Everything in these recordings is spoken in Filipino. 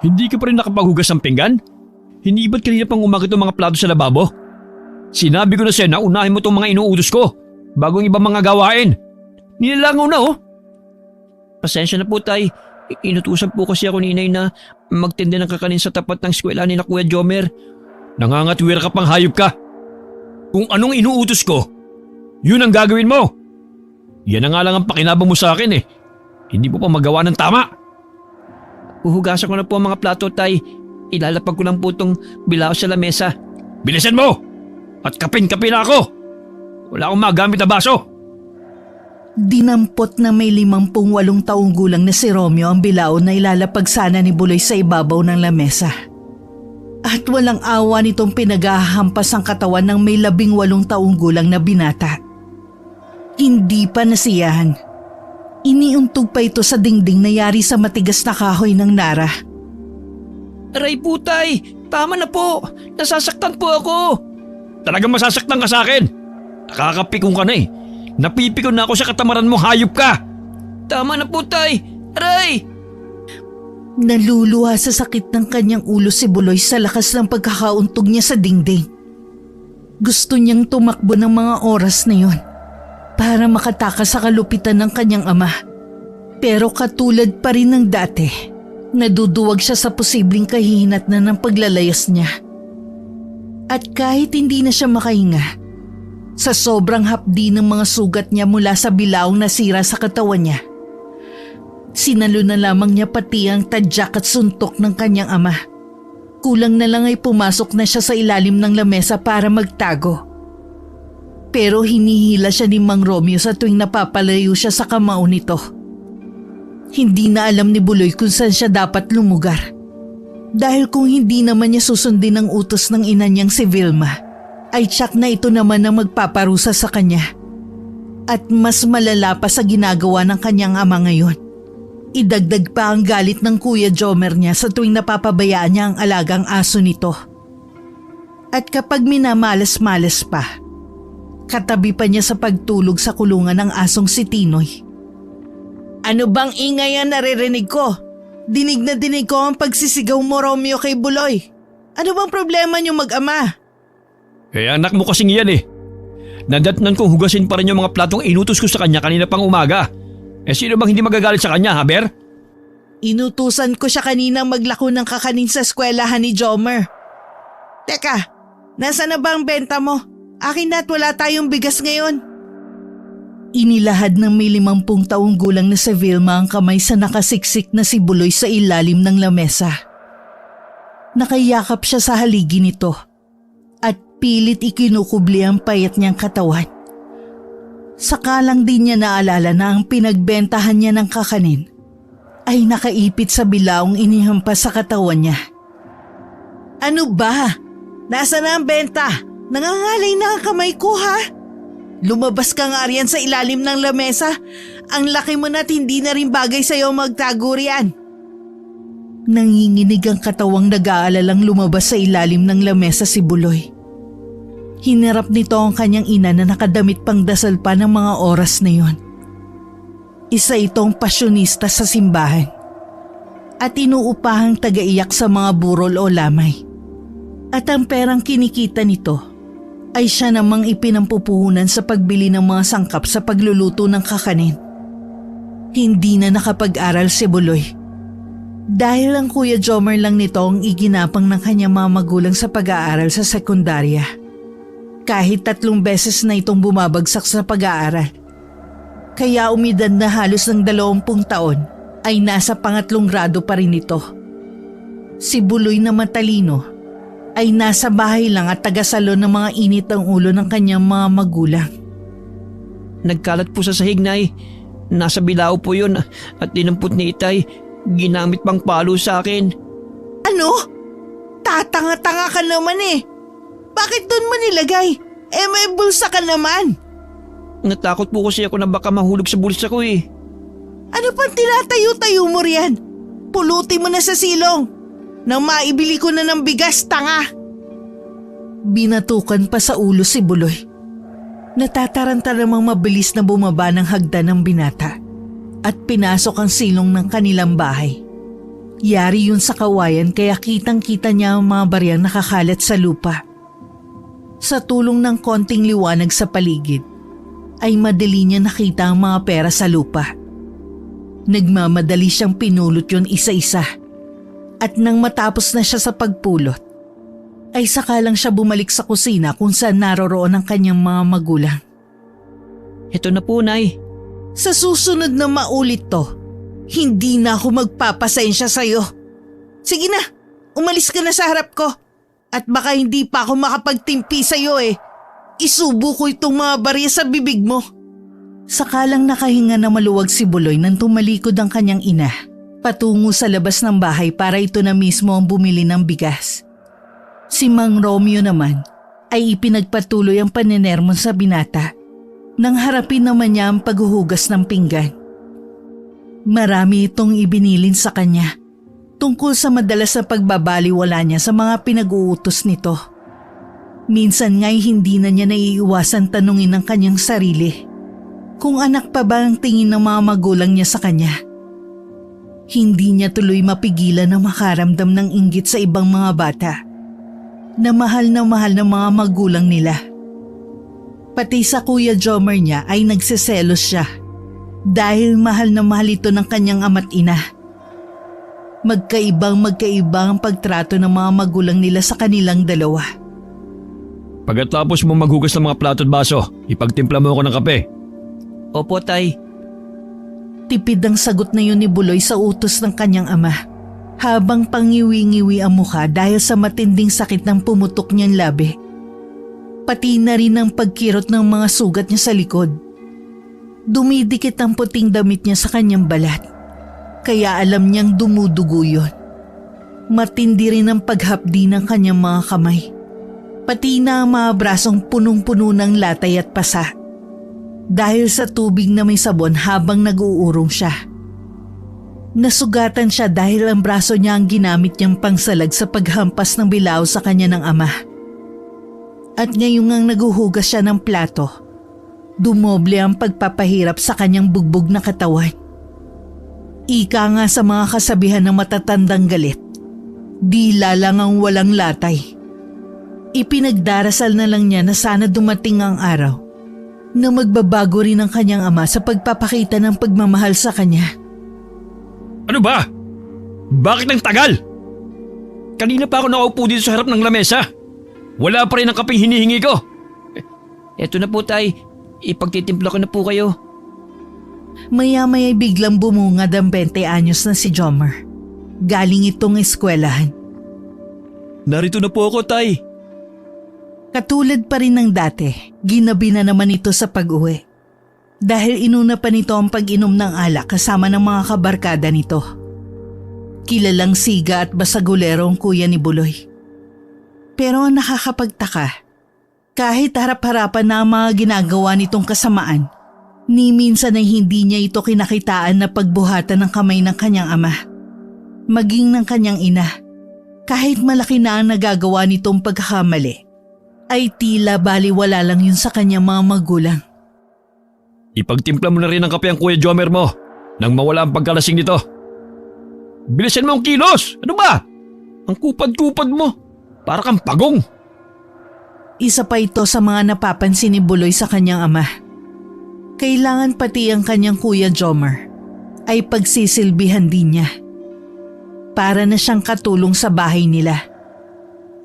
Hindi ka pa rin nakapaghugas ng pinggan? Hindi ba't kanina pang umakit ang mga plato sa lababo? Sinabi ko na sa'yo na unahin mo itong mga inuutos ko bago ang ibang mga gawain. Nilalangaw na oh. Pasensya na po tay. Inutusan po kasi ako ni inay na magtindi ng kakanin sa tapat ng eskwela ni na Kuya Jomer. Nangangatwira ka pang hayop ka. Kung anong inuutos ko, yun ang gagawin mo. Yan na nga lang ang pakinabang mo sa akin eh. Hindi mo pa magawa ng tama. Uhugasan ko na po ang mga plato tay. Ilalapag ko lang po itong bilao sa lamesa. Bilisan mo! At kapin-kapin na ako! Wala akong magamit na baso! Dinampot na may 58 taong gulang na si Romeo ang bilao na ilalapag sana ni Buloy sa ibabaw ng lamesa. At walang awa nitong pinaghahampas ang katawan ng may 18 taong gulang na binata. Hindi pa nasiyahan. Iniuntog pa ito sa dingding na yari sa matigas na kahoy ng Nara. Aray po tay! Tama na po! Nasasaktan po ako! Talagang masasaktan ka sa akin! Nakakapikong ka na eh! Napipikon na ako sa katamaran mo, hayop ka! Tama na po tay! Aray! Naluluha sa sakit ng kanyang ulo si Buloy sa lakas ng pagkakauntog niya sa dingding. Gusto niyang tumakbo ng mga oras na yon para makatakas sa kalupitan ng kanyang ama. Pero katulad pa rin ng dati, naduduwag siya sa posibleng kahihinat na ng paglalayas niya. At kahit hindi na siya makahinga, sa sobrang hapdi ng mga sugat niya mula sa bilaong nasira sa katawan niya, sinalo na lamang niya pati ang tadyak at suntok ng kanyang ama. Kulang na lang ay pumasok na siya sa ilalim ng lamesa para magtago. Pero hinihila siya ni Mang Romeo sa tuwing napapalayo siya sa kamao nito. Hindi na alam ni Buloy kung saan siya dapat lumugar. Dahil kung hindi naman niya susundin ang utos ng ina niyang si Vilma, ay tiyak na ito naman ang magpaparusa sa kanya. At mas malala pa sa ginagawa ng kanyang ama ngayon. Idagdag pa ang galit ng Kuya Jomer niya sa tuwing napapabayaan niya ang alagang aso nito. At kapag minamalas-malas pa, katabi pa niya sa pagtulog sa kulungan ng asong si Tinoy. Ano bang ingay ang naririnig ko? Dinig na dinig ko ang pagsisigaw mo, Romeo, kay Buloy. Ano bang problema niyo mag-ama? Anak mo kasing yan eh. Nadatnan kong hugasin pa rin yung mga platong inutos ko sa kanya kanina pang umaga. Sino bang hindi magagalit sa kanya, Haber? Inutusan ko siya kanina maglako ng kakanin sa eskwelahan ni Jomer. Teka, nasa na ba ang benta mo? Akin na at wala tayong bigas ngayon. Inilahad ng may 50 taong gulang na si Vilma ang kamay sa nakasiksik na si Buloy sa ilalim ng lamesa. Nakayakap siya sa haligi nito at pilit ikinukubli ang payat niyang katawan. Sakalang din niya naalala na ang pinagbentahan niya ng kakanin ay nakaipit sa bilaong inihampas sa katawan niya. Ano ba? Nasa na ang benta? Nangangalay na ang kamay ko ha? Lumabas ka nga riyan sa ilalim ng lamesa. Ang laki mo na't hindi na rin bagay sa'yo magtago riyan. Nanginginig ang katawang nag-aalalang lumabas sa ilalim ng lamesa si Buloy. Hinarap nito ang kanyang ina na nakadamit pang dasal pa ng mga oras na yon. Isa itong pasyonista sa simbahan at inuupahang tagaiyak sa mga burol o lamay. At ang perang kinikita nito ay siya namang ipinampupuhunan sa pagbili ng mga sangkap sa pagluluto ng kakanin. Hindi na nakapag-aral si Buloy. Dahil ang Kuya Jomer lang nito ang iginapang ng kanyang mga magulang sa pag-aaral sa sekundarya. Kahit 3 beses na itong bumabagsak sa pag-aaral. Kaya umidad na halos ng 20 taon ay nasa 3 grado pa rin ito. Si Buloy na matalino ay nasa bahay lang at tagasalo ng mga init ang ulo ng kanyang mga magulang. Nagkalat po sa sahig, Nay. Nasa bilao po yun at dinampot ni Itay. Ginamit pang palo sa akin. Ano? Tatanga-tanga ka naman eh. Bakit doon mo nilagay? May bulsa ka naman. Natakot po kasi ako na baka mahulog sa bulsa ko eh. Ano pang tinatayo-tayo mo riyan? Pulutin mo na sa silong. Nang maibili ko na ng bigas, tanga. Binatukan pa sa ulo si Buloy. Natataranta namang mabilis na bumaba ng hagdan ng binata at pinasok ang silong ng kanilang bahay. Yari yun sa kawayan kaya kitang-kita niya ang mga baryang nakakalat sa lupa. Sa tulong ng konting liwanag sa paligid, ay madali niya nakita ang mga pera sa lupa. Nagmamadali siyang pinulot yun isa-isa. At nang matapos na siya sa pagpulot, ay saka lang siya bumalik sa kusina kung saan naroroon ang kanyang mga magulang. Ito na po, Nay. Sa susunod na maulit to, hindi na ako magpapasensya sa'yo. Sige na, umalis ka na sa harap ko. At baka hindi pa ako makapagtimpi sa'yo eh. Isubo ko itong mga barya sa bibig mo. Sakalang nakahinga na maluwag si Buloy nang tumalikod ang kanyang ina patungo sa labas ng bahay para ito na mismo ang bumili ng bigas. Si Mang Romeo naman ay ipinagpatuloy ang paninermon sa binata nang harapin naman niya ang paghuhugas ng pinggan. Marami itong ibinilin sa kanya tungkol sa madalas na pagbabaliwala niya sa mga pinag-uutos nito. Minsan nga'y hindi na niya naiiwasan tanungin ang kanyang sarili kung anak pa ba ang tingin ng mga magulang niya sa kanya. Hindi niya tuloy mapigilan na makaramdam ng inggit sa ibang mga bata na mahal ng mga magulang nila. Pati sa Kuya Jomar niya ay nagseselos siya dahil mahal na mahal ito ng kanyang ama't ina. Magkaiba ang pagtrato ng mga magulang nila sa kanilang dalawa. Pagkatapos mo maghugas ng mga plato at baso, ipagtimpla mo ako ng kape. Opo, Tay. Tipid ang sagot na yun ni Buloy sa utos ng kanyang ama habang pangiwi-ngiwi ang mukha dahil sa matinding sakit ng pumutok niyang labi. Pati na rin ang pagkirot ng mga sugat niya sa likod. Dumidikit ang puting damit niya sa kanyang balat, kaya alam niyang dumudugo yun. Matindi rin ang paghapdi ng kanyang mga kamay, pati na ang mga brasong punong-puno ng latay at pasa dahil sa tubig na may sabon habang nag-uurong siya. Nasugatan siya dahil ang braso niya ang ginamit niyang pangsalag sa paghampas ng bilao sa kanya ng ama. At ngayong ang naguhugas siya ng plato, dumoble ang pagpapahirap sa kanyang bugbog na katawan. Ika nga sa mga kasabihan ng matatandang galit, dila lang ang walang latay. Ipinagdarasal na lang niya na sana dumating ang araw na magbabago rin ang kanyang ama sa pagpapakita ng pagmamahal sa kanya. Ano ba? Bakit ang tagal? Kanina pa ako nakaupo dito sa harap ng lamesa. Wala pa rin ang kapeng hinihingi ko. Eto na po, Tay. Ipagtitimpla ko na po kayo. Maya-maya biglang bumungad ang 20 anyos na si Jomar. Galing itong eskwelahan. Narito na po ako, Tay. Katulad pa rin ng dati, ginabi na naman ito sa pag-uwi. Dahil inuna pa nito ang pag-inom ng alak kasama ng mga kabarkada nito. Kilalang siga at basagulero ang kuya ni Buloy. Pero ang nakakapagtaka, kahit harap-harapan na ang mga ginagawa nitong kasamaan, ni minsan ay hindi niya ito kinakitaan na pagbuhatan ng kamay ng kanyang ama, maging ng kanyang ina. Kahit malaki na ang nagagawa nitong pagkakamali, ay tila baliwala lang yun sa kanyang mga magulang. Ipagtimpla mo na rin ang kape ang Kuya Jomar mo nang mawala ang pagkalasing nito. Bilisan mo ang kilos! Ano ba? Ang kupad-kupad mo. Para kang pagong. Isa pa ito sa mga napapansin ni Buloy sa kanyang ama. Kailangan pati ang kanyang Kuya Jomar ay pagsisilbihan din niya. Para na siyang katulong sa bahay nila.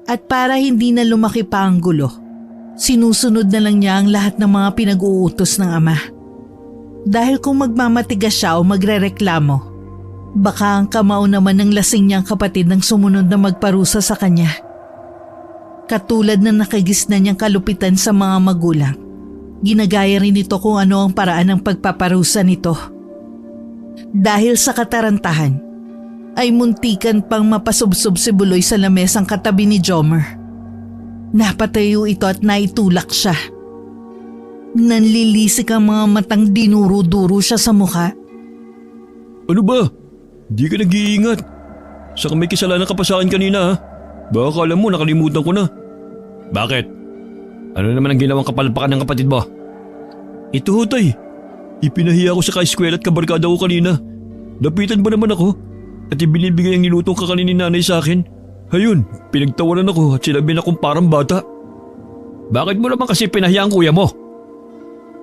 At para hindi na lumaki pa ang gulo, sinusunod na lang niya ang lahat ng mga pinag-uutos ng ama. Dahil kung magmamatigas siya o magrereklamo, baka ang kamao naman ng lasing niyang kapatid nang sumunod na magparusa sa kanya. Katulad na nakagisna niyang kalupitan sa mga magulang, ginagaya rin ito kung ano ang paraan ng pagpaparusa nito. Dahil sa katarantahan, ay muntikan pang mapasubsob si Buloy sa lamesang katabi ni Jomar. Napatayo ito at naitulak siya. Nanlilisik ang mga matang dinuro-duro siya sa mukha. Ano ba? Di ka nag-iingat. Saka may kasalanan ka pa sa akin kanina ha. Baka alam mo nakalimutan ko na. Bakit? Ano naman ang ginawang kapalpakan ng kapatid mo? Ito ho, Tay. Ipinahiya ko sa ka-eskwela at kabarkada ko kanina. Lapitan ba naman ako? at ibinibigay ang nilutong kakanin ni nanay sa akin. Ayun, pinagtawanan ako at sinabi na akong parang bata. Bakit mo naman kasi pinahiya ang kuya mo?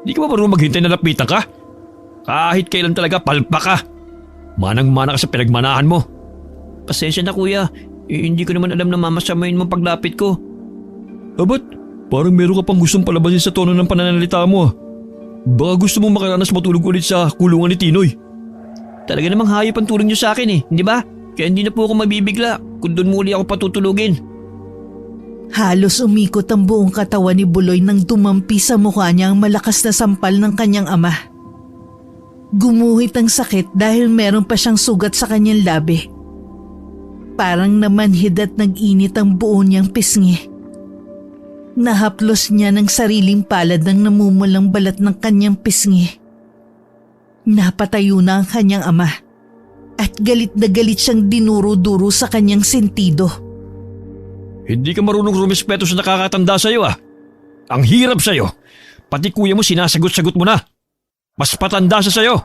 Di ka ba marunong maghintay na lapitan ka? Kahit kailan talaga palpa ka. Manang-mana ka sa pinagmanahan mo. Pasensya na kuya, hindi ko naman alam na mamasamayin mo paglapit ko. Abat, parang meron ka pang gustong palabasin sa tono ng pananalita mo. Baka gusto mong makaranas matulog ulit sa kulungan ni Tinoy. Talaga namang hayop ang tulong niyo sa akin di ba? Kaya hindi na po ako mabibigla kung doon muli ako patutulugin. Halos umikot ang buong katawan ni Buloy nang dumampi sa mukha niya ang malakas na sampal ng kanyang ama. Gumuhit ang sakit dahil meron pa siyang sugat sa kanyang labi. Parang namanhid at nag-init ang buo niyang pisngi. Nahaplos niya ng sariling palad ng namumulang balat ng kanyang pisngi. Napatayo na ang kanyang ama at galit na galit siyang dinuro-duro sa kanyang sentido. Hindi ka marunong rumispeto sa nakakatanda sa'yo Ang hirap sa'yo. Pati kuya mo sinasagot-sagot mo na. Mas patanda siya sa'yo.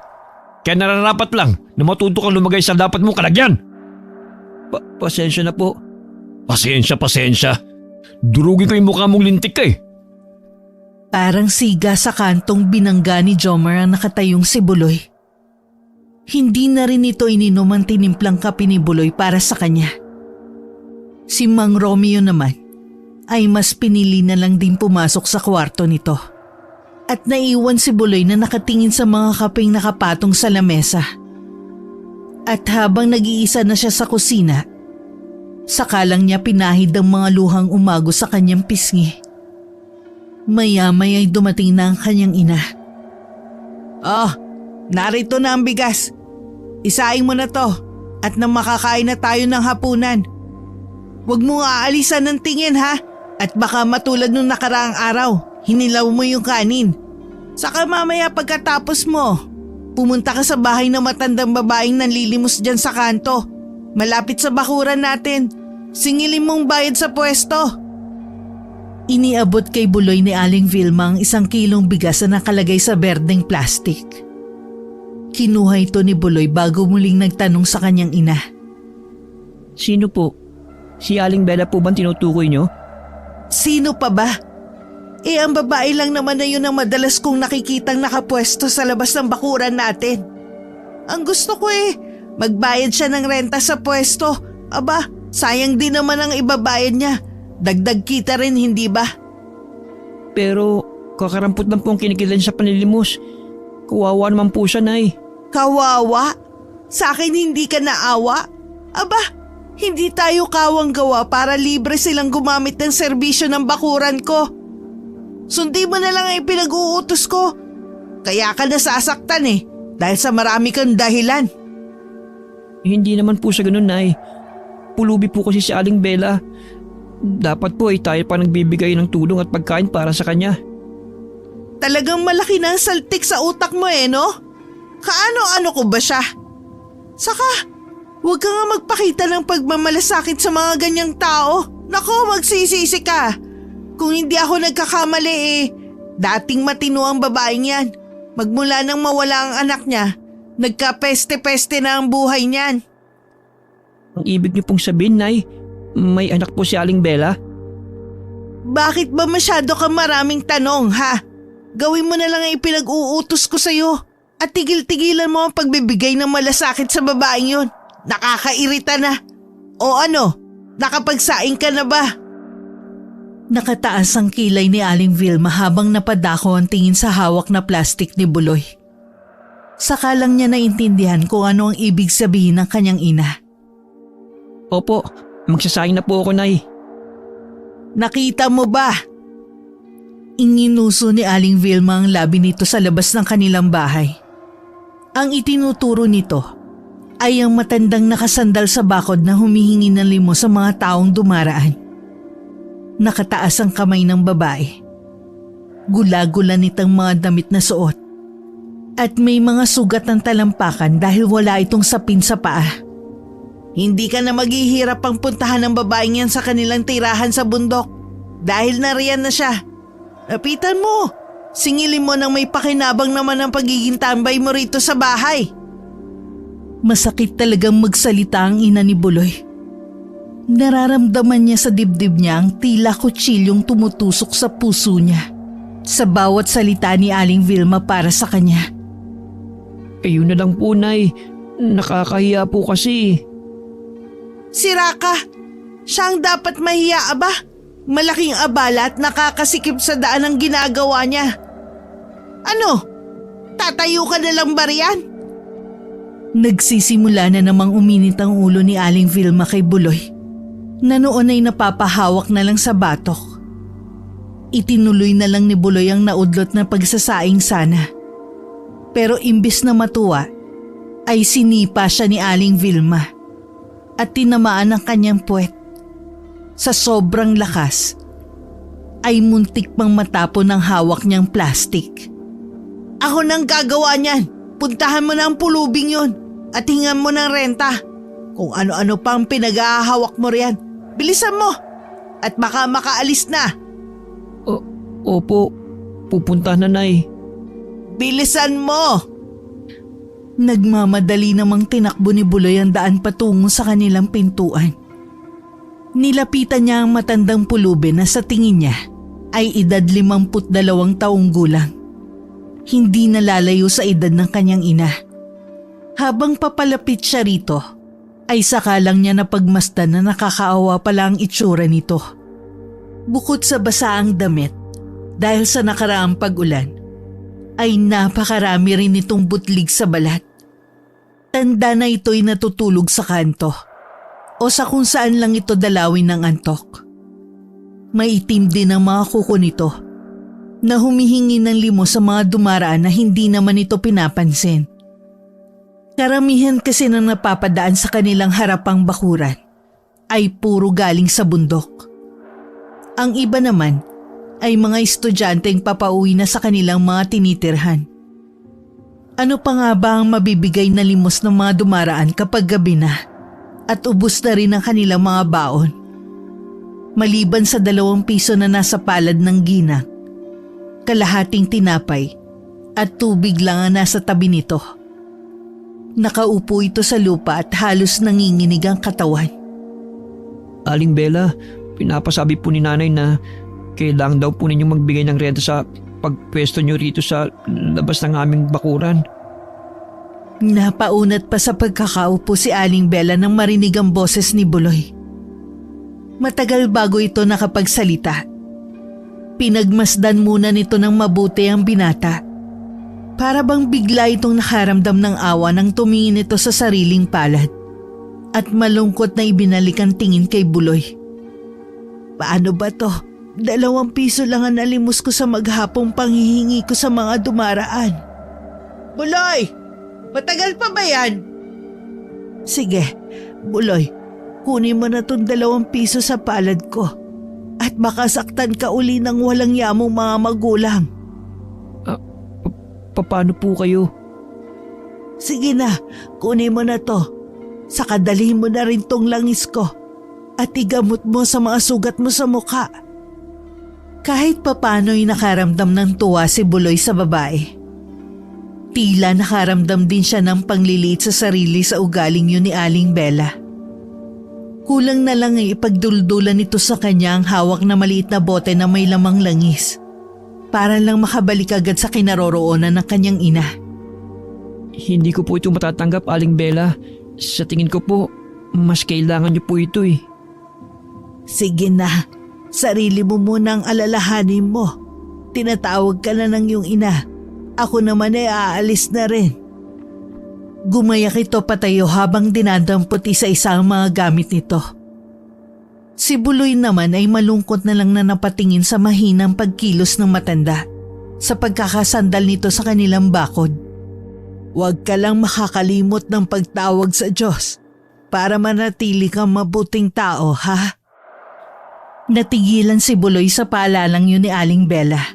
Kaya nararapat lang na matuto kang lumagay sa dapat mong kalagyan. Pasensya na po. Pasensya. Durugin ko yung mukha mong lintik ka Parang siga sa kantong binangga ni Jomar ang nakatayong si Buloy. Hindi na rin ito ininom ang tinimplang kape ni Buloy para sa kanya. Si Mang Romeo naman ay mas pinili na lang din pumasok sa kwarto nito. At naiwan si Buloy na nakatingin sa mga kapeng nakapatong sa lamesa. At habang nag-iisa na siya sa kusina, saka lang niya pinahid ang mga luhang umago sa kanyang pisngi. Maya-maya ay dumating na ang kanyang ina. Narito na ang bigas. Isaing mo na to at nang makakain na tayo ng hapunan. Huwag mo aalisan ng tingin at baka matulad nung nakaraang araw, hinilaw mo yung kanin. Saka mamaya pagkatapos mo, pumunta ka sa bahay ng matandang babaeng nanlilimos dyan sa kanto. Malapit sa bakuran natin. Singilin mong bayad sa pwesto. Iniabot kay Buloy ni Aling Vilma ang 1 kilong bigas na nakalagay sa berdeng plastik. Kinuha ito ni Buloy bago muling nagtanong sa kanyang ina. Sino po? Si Aling Bella po bang tinutukoy niyo? Sino pa ba? Ang babae lang naman na yun ang madalas kong nakikitang nakapwesto sa labas ng bakuran natin. Ang gusto ko magbayad siya ng renta sa pwesto. Aba, sayang din naman ang ibabayad niya. Dagdag kita rin, hindi ba? Pero kakarampot lang po ang kinikilan sa panlilimos. Kawawa naman po siya, Nay. Kawawa? Sa akin hindi ka naawa? Aba, hindi tayo kawang gawa para libre silang gumamit ng serbisyo ng bakuran ko. Sundin mo na lang ang ipinag-uutos ko. Kaya ka nasasaktan dahil sa marami kang dahilan. Hindi naman po siya ganun, Nay. Pulubi po kasi si Aling Bella. Dapat po tayo pa nagbibigay ng tulong at pagkain para sa kanya. Talagang malaki na ang saltik sa utak mo no? Kaano-ano ko ba siya? Saka, huwag ka nga magpakita ng pagmamalasakit sa mga ganyang tao. Nako, magsisisi ka. Kung hindi ako nagkakamali dating matino ang babaeng yan. Magmula nang mawala ang anak niya, nagkapeste-peste na ang buhay niyan. Ang ibig niyo pong sabihin, Nay, may anak po si Aling Bella? Bakit ba masyado ka maraming tanong, Gawin mo na lang ang ipinag-uutos ko sa'yo at tigil-tigilan mo ang pagbibigay ng malasakit sa babaeng yun. Nakakairita na. O ano, nakapagsaing ka na ba? Nakataas ang kilay ni Aling Vilma habang napadako ang tingin sa hawak na plastik ni Buloy. Saka lang niya naintindihan kung ano ang ibig sabihin ng kanyang ina. Opo, magsasayang na po ako, Nay. Nakita mo ba? Inginuso ni Aling Vilma ang labi nito sa labas ng kanilang bahay. Ang itinuturo nito ay ang matandang nakasandal sa bakod na humihingi ng limos sa mga taong dumaraan. Nakataas ang kamay ng babae. Gula-gula nitang mga damit na suot. At may mga sugat ng talampakan dahil wala itong sapin sa paa. Hindi ka na maghihirap pang puntahan ng babaeng yan sa kanilang tirahan sa bundok dahil nariyan na siya. Lapitan mo. Singilin mo nang may pakinabang naman ang pagiging tambay mo rito sa bahay. Masakit talagang magsalita ang ina ni Buloy. Nararamdaman niya sa dibdib niya ang tila kutsilyong tumutusok sa puso niya sa bawat salita ni Aling Vilma para sa kanya. Ayun na lang po, Nay. Nakakahiya po kasi. Si Raka, siya ang dapat mahiya aba. Malaking abala at nakakasikip sa daan ang ginagawa niya. Ano? Tatayo ka na lang ba riyan? Nagsisimula na namang uminit ang ulo ni Aling Vilma kay Buloy na noon ay napapahawak na lang sa batok. Itinuloy na lang ni Buloy ang naudlot na pagsasaing sana. Pero imbis na matuwa, ay sinipa siya ni Aling Vilma at tinamaan ang kanyang puwet. Sa sobrang lakas, ay muntik pang matapon ng hawak niyang plastik. Ako nang gagawa niyan. Puntahan mo na ang pulubing yun at hingan mo ng renta. Kung ano-ano pang pinag-ahawak mo riyan. Bilisan mo at baka makaalis na. Opo, pupunta na, Nay. Bilisan mo! Nagmamadali namang tinakbo ni Buloy ang daan patungo sa kanilang pintuan. Nilapitan niya ang matandang pulubi na sa tingin niya ay edad 52 taong gulang. Hindi nalalayo sa edad ng kanyang ina. Habang papalapit siya rito, ay sakalang niya napagmasdan na nakakaawa pala ang itsura nito. Bukod sa basaang damit, dahil sa nakaraang pag-ulan, ay napakarami rin itong butlig sa balat. Tanda na ito'y natutulog sa kanto o sa kung saan lang ito dalawin ng antok. Maitim din ang mga kuko nito na humihingi ng limos sa mga dumaraan na hindi naman ito pinapansin. Karamihan kasi na napapadaan sa kanilang harapang bakuran ay puro galing sa bundok. Ang iba naman ay mga estudyanteng papauwi na sa kanilang mga tinitirhan. Ano pa nga ba ang mabibigay na limos ng mga dumaraan kapag gabi na at ubos na rin ang kanilang mga baon? Maliban sa 2 piso na nasa palad ng ginang, kalahating tinapay at tubig lang ang nasa tabi nito. Nakaupo ito sa lupa at halos nanginginig ang katawan. Aling Bella, pinapasabi po ni Nanay na kailangan daw po ninyong magbigay ng renta sa pagpwesto nyo rito sa labas ng aming bakuran. Napaunat pa sa pagkakaupo si Aling Bella nang marinig ang boses ni Buloy. Matagal bago ito nakapagsalita. Pinagmasdan muna nito ng mabuti ang binata. Para bang bigla itong nakaramdam ng awa nang tumingin ito sa sariling palad at malungkot na ibinalik ang tingin kay Buloy. Paano ba to? 2 piso lang ang nalimos ko sa maghapong panghihingi ko sa mga dumaraan. Buloy! Matagal pa ba yan? Sige, Buloy. Kunin mo na tong 2 piso sa palad ko at makasaktan ka uli ng walang yamong mga magulang. Paano po kayo? Sige na, kunin mo na to. Saka dalhin mo na rin tong langis ko at igamot mo sa mga sugat mo sa mukha. Kahit papano'y nakaramdam ng tuwa si Buloy sa babae. Tila nakaramdam din siya ng pangliliit sa sarili sa ugaling yun ni Aling Bella. Kulang na lang ay ipagduldulan nito sa kanya ang hawak na maliit na bote na may lamang langis para lang makabalik agad sa kinaroroonan ng kanyang ina. Hindi ko po ito matatanggap, Aling Bella. Sa tingin ko po, mas kailangan niyo po ito eh. Sige na, sarili mo munang alalahanin mo. Tinatawag ka na ng iyong ina. Ako naman ay aalis na rin. Gumayak ito patayo habang dinadampot isa-isa ang mga gamit nito. Si Buloy naman ay malungkot na lang na napatingin sa mahinang pagkilos ng matanda sa pagkakasandal nito sa kanilang bakod. Huwag ka lang makakalimot ng pagtawag sa Diyos para manatili kang mabuting tao, ha? Natigilan si Buloy sa paalalang yun ni Aling Bella.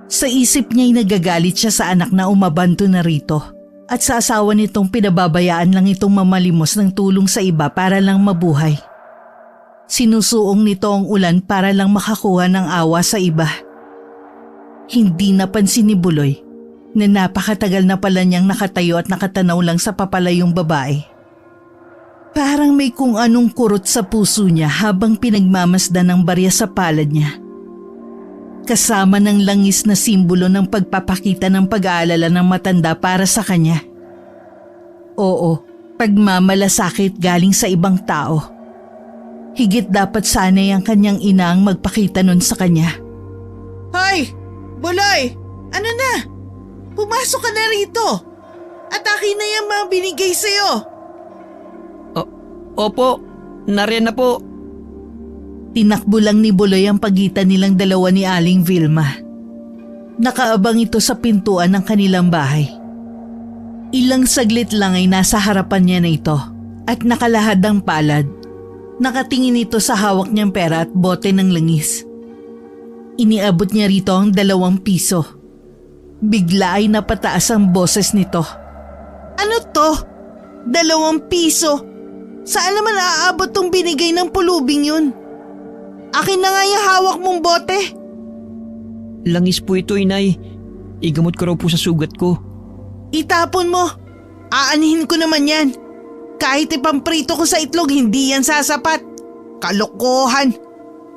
Sa isip niya'y nagagalit siya sa anak na umabanto na rito at sa asawa nitong pinababayaan lang itong mamalimos ng tulong sa iba para lang mabuhay. Sinusuong nito ang ulan para lang makakuha ng awa sa iba. Hindi napansin ni Buloy na napakatagal na pala niyang nakatayo at nakatanaw lang sa papalayong babae. Parang may kung anong kurot sa puso niya habang pinagmamasdan ng barya sa palad niya. Kasama ng langis na simbolo ng pagpapakita ng pag-aalala ng matanda para sa kanya. Oo, pagmamalasakit galing sa ibang tao. Higit dapat sana'y ang kanyang ina ang magpakita nun sa kanya. Hoy! Buloy! Ano na? Pumasok ka na rito! At akin na yung mga binigay sa'yo! Opo, nariyan na po. Tinakbo lang ni Buloy ang pagitan nilang dalawa ni Aling Vilma. Nakaabang ito sa pintuan ng kanilang bahay. Ilang saglit lang ay nasa harapan niya na ito at nakalahad ang palad. Nakatingin ito sa hawak niyang pera at bote ng langis. Iniabot niya rito ang 2 piso. Bigla ay napataas ang boses nito. Ano to? 2 piso? Saan naman aabot tong binigay ng pulubing yun? Akin na nga yung hawak mong bote. Langis po ito, inay. Igamot ko raw po sa sugat ko. Itapon mo. Aanihin ko naman yan. Kahit ipamprito ko sa itlog, hindi yan sasapat. Kalokohan.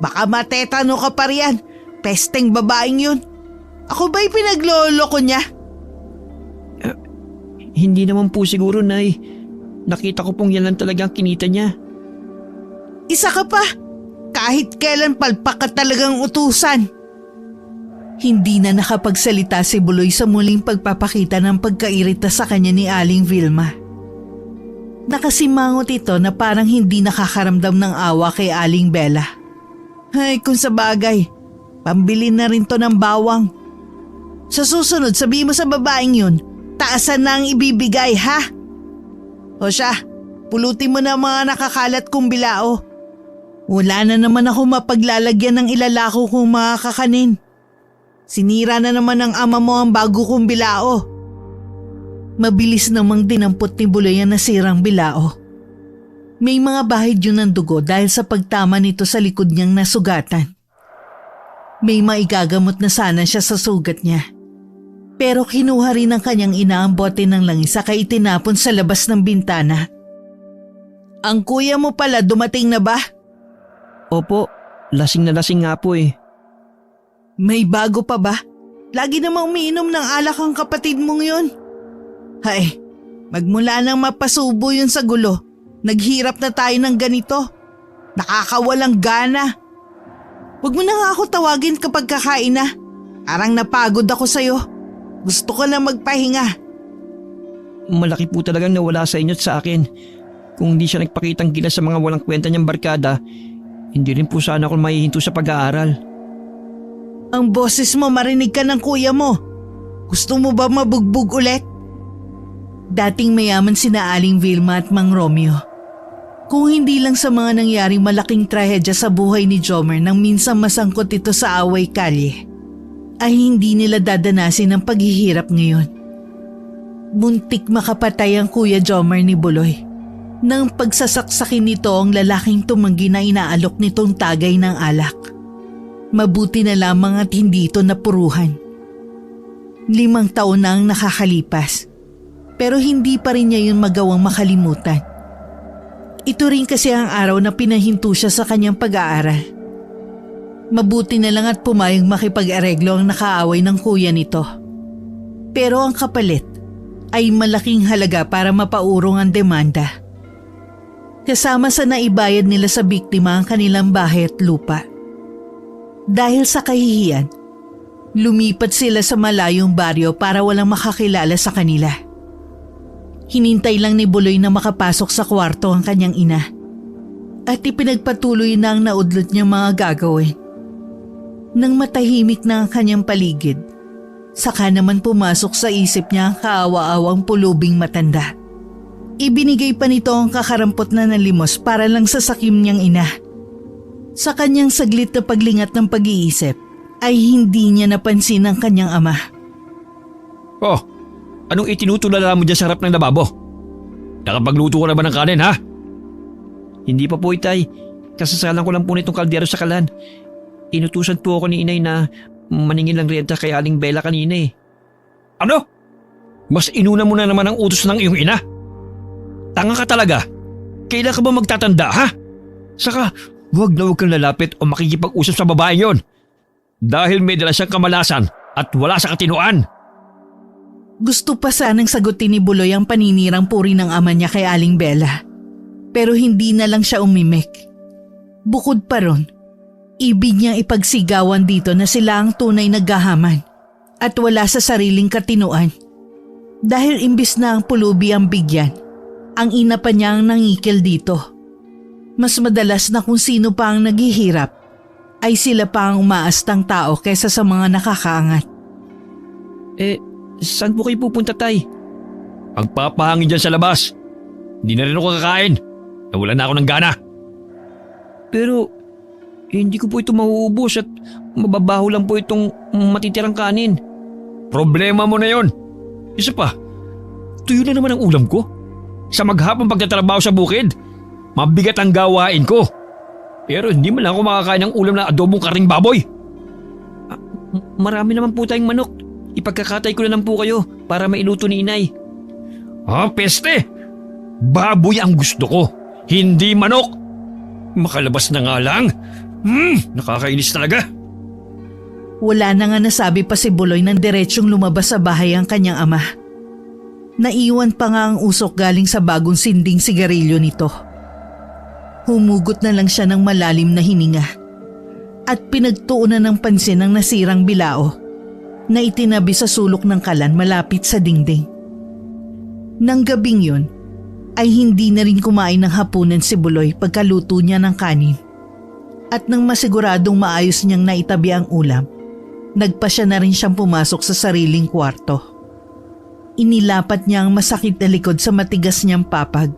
Baka matetano ka pa riyan. Pesteng babaeng yun. Ako ba'y pinagloloko niya? Hindi naman po siguro, nay. Nakita ko pong yan lang talaga ang kinita niya. Isa ka pa. Kahit kailan palpak ka talagang utusan. Hindi na nakapagsalita si Buloy sa muling pagpapakita ng pagkairita sa kanya ni Aling Vilma. Nakasimangot ito na parang hindi nakakaramdam ng awa kay Aling Bella. Ay, kung sa bagay, pambili na rin to ng bawang. Sa susunod, sabihin mo sa babaeng yun, taasan na ang ibibigay, ha? O siya, pulutin mo na mga nakakalat kong bilao. Wala na naman ako mapaglalagyan ng ilalako kong mga kakanin. Sinira na naman ng ama mo ang bago kong bilao. Mabilis namang dinampot ni Buloy ang nasirang bilao. May mga bahid yun ng dugo dahil sa pagtama nito sa likod niyang nasugatan. May maigagamot na sana siya sa sugat niya. Pero kinuha rin ng kanyang ina ang bote ng langis saka itinapon sa labas ng bintana. Ang kuya mo pala dumating na ba? Opo, lasing na lasing nga po eh. May bago pa ba? Lagi namang umiinom ng alak ang kapatid mong yun. Hay, magmula nang mapasubo yun sa gulo, naghirap na tayo ng ganito. Nakakawalang gana. Huwag mo na nga ako tawagin kapag kakain na. Parang napagod ako sa'yo. Gusto ko na magpahinga. Malaki po talagang nawala sa inyo at sa akin. Kung hindi siya nagpakitang gilas sa mga walang kwenta niyang barkada, hindi rin po sana ako mahihinto sa pag-aaral. Ang boses mo marinig ka ng kuya mo. Gusto mo ba mabugbog ulit? Dating mayaman sina Aling Vilma at Mang Romeo. Kung hindi lang sa mga nangyaring malaking trahedya sa buhay ni Jomer nang minsan masangkot ito sa away kalye, ay hindi nila dadanasin ang paghihirap ngayon. Muntik makapatay ang Kuya Jomer ni Buloy nang pagsasaksakin nito ang lalaking tumanggi na inaalok nitong tagay ng alak. Mabuti na lamang at hindi ito napuruhan. 5 taon na ang nakakalipas, pero hindi pa rin niya yun magawang makalimutan. Ito rin kasi ang araw na pinahinto siya sa kanyang pag-aaral. Mabuti na lang at pumayag makipag-areglo ang nakaaway ng kuya nito. Pero ang kapalit ay malaking halaga para mapaurong ang demanda. Kasama sa naibayad nila sa biktima ang kanilang bahay at lupa. Dahil sa kahihiyan, lumipat sila sa malayong baryo para walang makakilala sa kanila. Hinintay lang ni Buloy na makapasok sa kwarto ang kanyang ina at ipinagpatuloy na ang naudlot niyang mga gagawin. Nang matahimik na ang kanyang paligid, saka naman pumasok sa isip niya ang kaawa-awang pulubing matanda. Ibinigay pa nito ang kakarampot na limos para lang sa sakim niyang ina. Sa kanyang saglit na paglingat ng pag-iisip, ay hindi niya napansin ang kanyang ama. Oh, anong itinutulala mo dyan sa harap ng lababo? Nakapagluto ko na ba ng kanin, ha? Hindi pa po, itay. Kasasalan ko lang po nitong kaldero sa kalan. Inutusan po ako ni inay na maningil ng renta kay Aling Bella kanina eh. Ano? Mas inuna mo na naman ang utos ng iyong ina? Tanga ka talaga. Kailan ka ba magtatanda, ha? Saka, huwag na huwag kang lalapit o makikipag-usap sa babae yon. Dahil may dala siyang kamalasan at wala sa katinuan. Gusto pa sanang sagutin ni Buloy ang paninirang puri ng ama niya kay Aling Bella. Pero hindi na lang siya umimik. Bukod pa ron, ibig niyang ipagsigawan dito na sila ang tunay naghahaman at wala sa sariling katinuan. Dahil imbis na ang pulubi ang bigyan, ang ina pa niya ang nangikil dito. Mas madalas na kung sino pa ang naghihirap, ay sila pa ang umaastang tao kaysa sa mga nakakaangat. Saan po kayo pupunta, Tay? Magpapahangin dyan sa labas. Hindi na rin ako kakain. Nawalan na ako ng gana. Pero, hindi ko po ito mauubos at mababaho lang po itong matitirang kanin. Problema mo na yon. Isa pa, tuyo na naman ang ulam ko. Sa maghapong pagtatrabaho sa bukid, mabigat ang gawain ko. Pero hindi man lang ako makakain ng ulam na adobong karing baboy. Marami naman po tayong manok. Ipagkakatay ko na lang po kayo para mailuto ni inay. Peste! Baboy ang gusto ko, hindi manok. Makalabas na nga lang. Nakakainis talaga. Wala na nga nasabi pa si Buloy nang diretsyong lumabas sa bahay ang kanyang ama. Naiwan pa nga ang usok galing sa bagong sinding sigarilyo nito. Humugot na lang siya ng malalim na hininga at pinagtuunan ng pansin ang nasirang bilao na itinabi sa sulok ng kalan malapit sa dingding. Nang gabing yun, ay hindi na rin kumain ng hapunan si Buloy pagkaluto niya ng kanin. At nang masiguradong maayos niyang naitabi ang ulam, nagpasya na rin siyang pumasok sa sariling kwarto. Inilapat niya ang masakit na likod sa matigas niyang papag.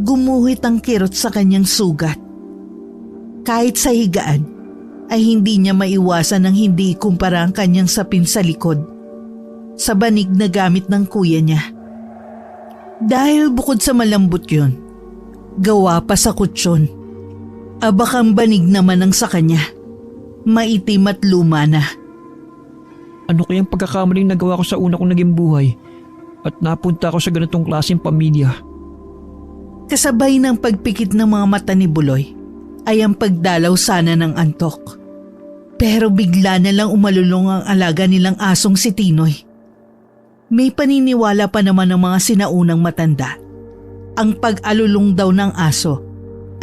Gumuhit ang kirot sa kanyang sugat. Kahit sa higaan, ay hindi niya maiwasan ng hindi ikumpara ang kanyang sapin sa likod sa banig na gamit ng kuya niya. Dahil bukod sa malambot yun, gawa pa sa kutsyon. Abakang banig naman ang sa kanya, maitim at luma na. Ano kayang pagkakamaling nagawa ko sa una kong naging buhay at napunta ako sa ganitong klaseng pamilya? Kasabay ng pagpikit ng mga mata ni Buloy ay ang pagdalaw sana ng antok. Pero bigla na lang umalulong ang alaga nilang asong si Tinoy. May paniniwala pa naman ng mga sinaunang matanda. Ang pag-alulong daw ng aso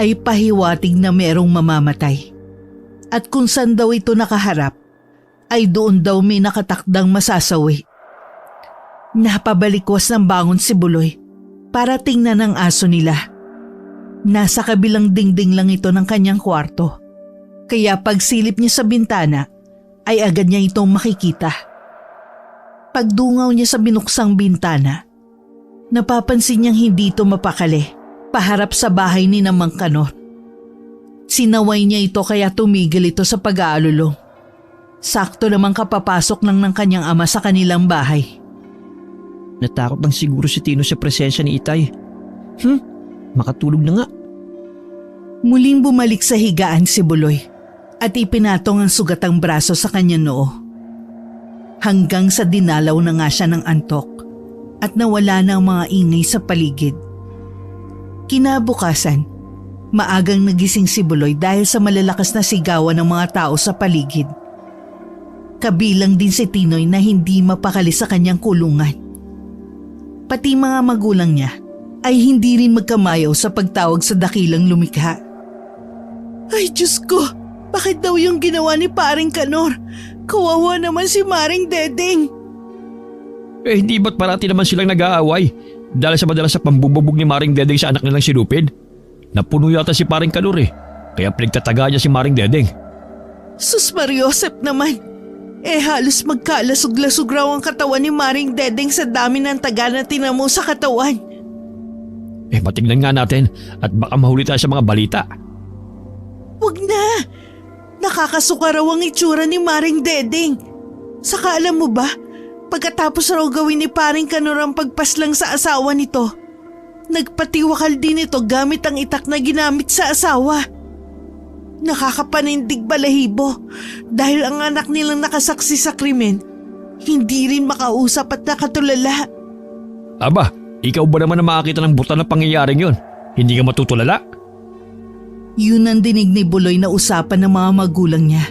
ay pahiwatig na merong mamamatay. At kung saan daw ito nakaharap, ay doon daw may nakatakdang masasawi. Napabalikwas ng bangon si Buloy para tingnan ang aso nila. Nasa kabilang dingding lang ito ng kanyang kwarto. Kaya pagsilip niya sa bintana ay agad niya itong makikita. Pagdungaw niya sa binuksang bintana, napapansin niyang hindi ito mapakali paharap sa bahay ni Mang Kanor. Sinaway niya ito kaya tumigil ito sa pag-aalulong. Sakto namang kapapasok lang ng kanyang ama sa kanilang bahay. Natakot lang siguro si Tino sa presensya ni Itay. Makatulog na nga. Muling bumalik sa higaan si Buloy at ipinatong ang sugatang braso sa kanyang noo. Hanggang sa dinalaw na nga siya ng antok at nawala na ang mga ingay sa paligid. Kinabukasan, maagang nagising si Buloy dahil sa malalakas na sigawan ng mga tao sa paligid. Kabilang din si Tinoy na hindi mapakali sa kanyang kulungan. Pati mga magulang niya ay hindi rin magkamayaw sa pagtawag sa dakilang lumikha. Ay Diyos ko, bakit daw yung ginawa ni Paring Kanor? Kawawa naman si Maring Dedeng. Hindi ba't parati naman silang nag-aaway dahil sa madalas sa pambububog ni Maring Dedeng sa anak nilang si Lupid? Napuno yata si Paring Kanor kaya pinagtataga niya si Maring Dedeng. Sus Mariosep naman, halos magkalasog-lasog raw ang katawan ni Maring Dedeng sa dami ng taga na tinamo sa katawan. Matignan nga natin at baka mahuli tayo sa mga balita. Wag na! Nakakasuka raw ang itsura ni Maring Dedeng. Saka alam mo ba, pagkatapos raw gawin ni Paring Kanor ang pagpaslang sa asawa nito, nagpatiwakal din ito gamit ang itak na ginamit sa asawa. Nakakapanindig balahibo dahil ang anak nilang nakasaksi sa krimen, Hindi rin makausap at nakatulala. Aba, ikaw ba naman na makakita ng buta na pangyayaring yun? Hindi ka matutulala? Yun ang dinig ni Buloy na usapan ng mga magulang niya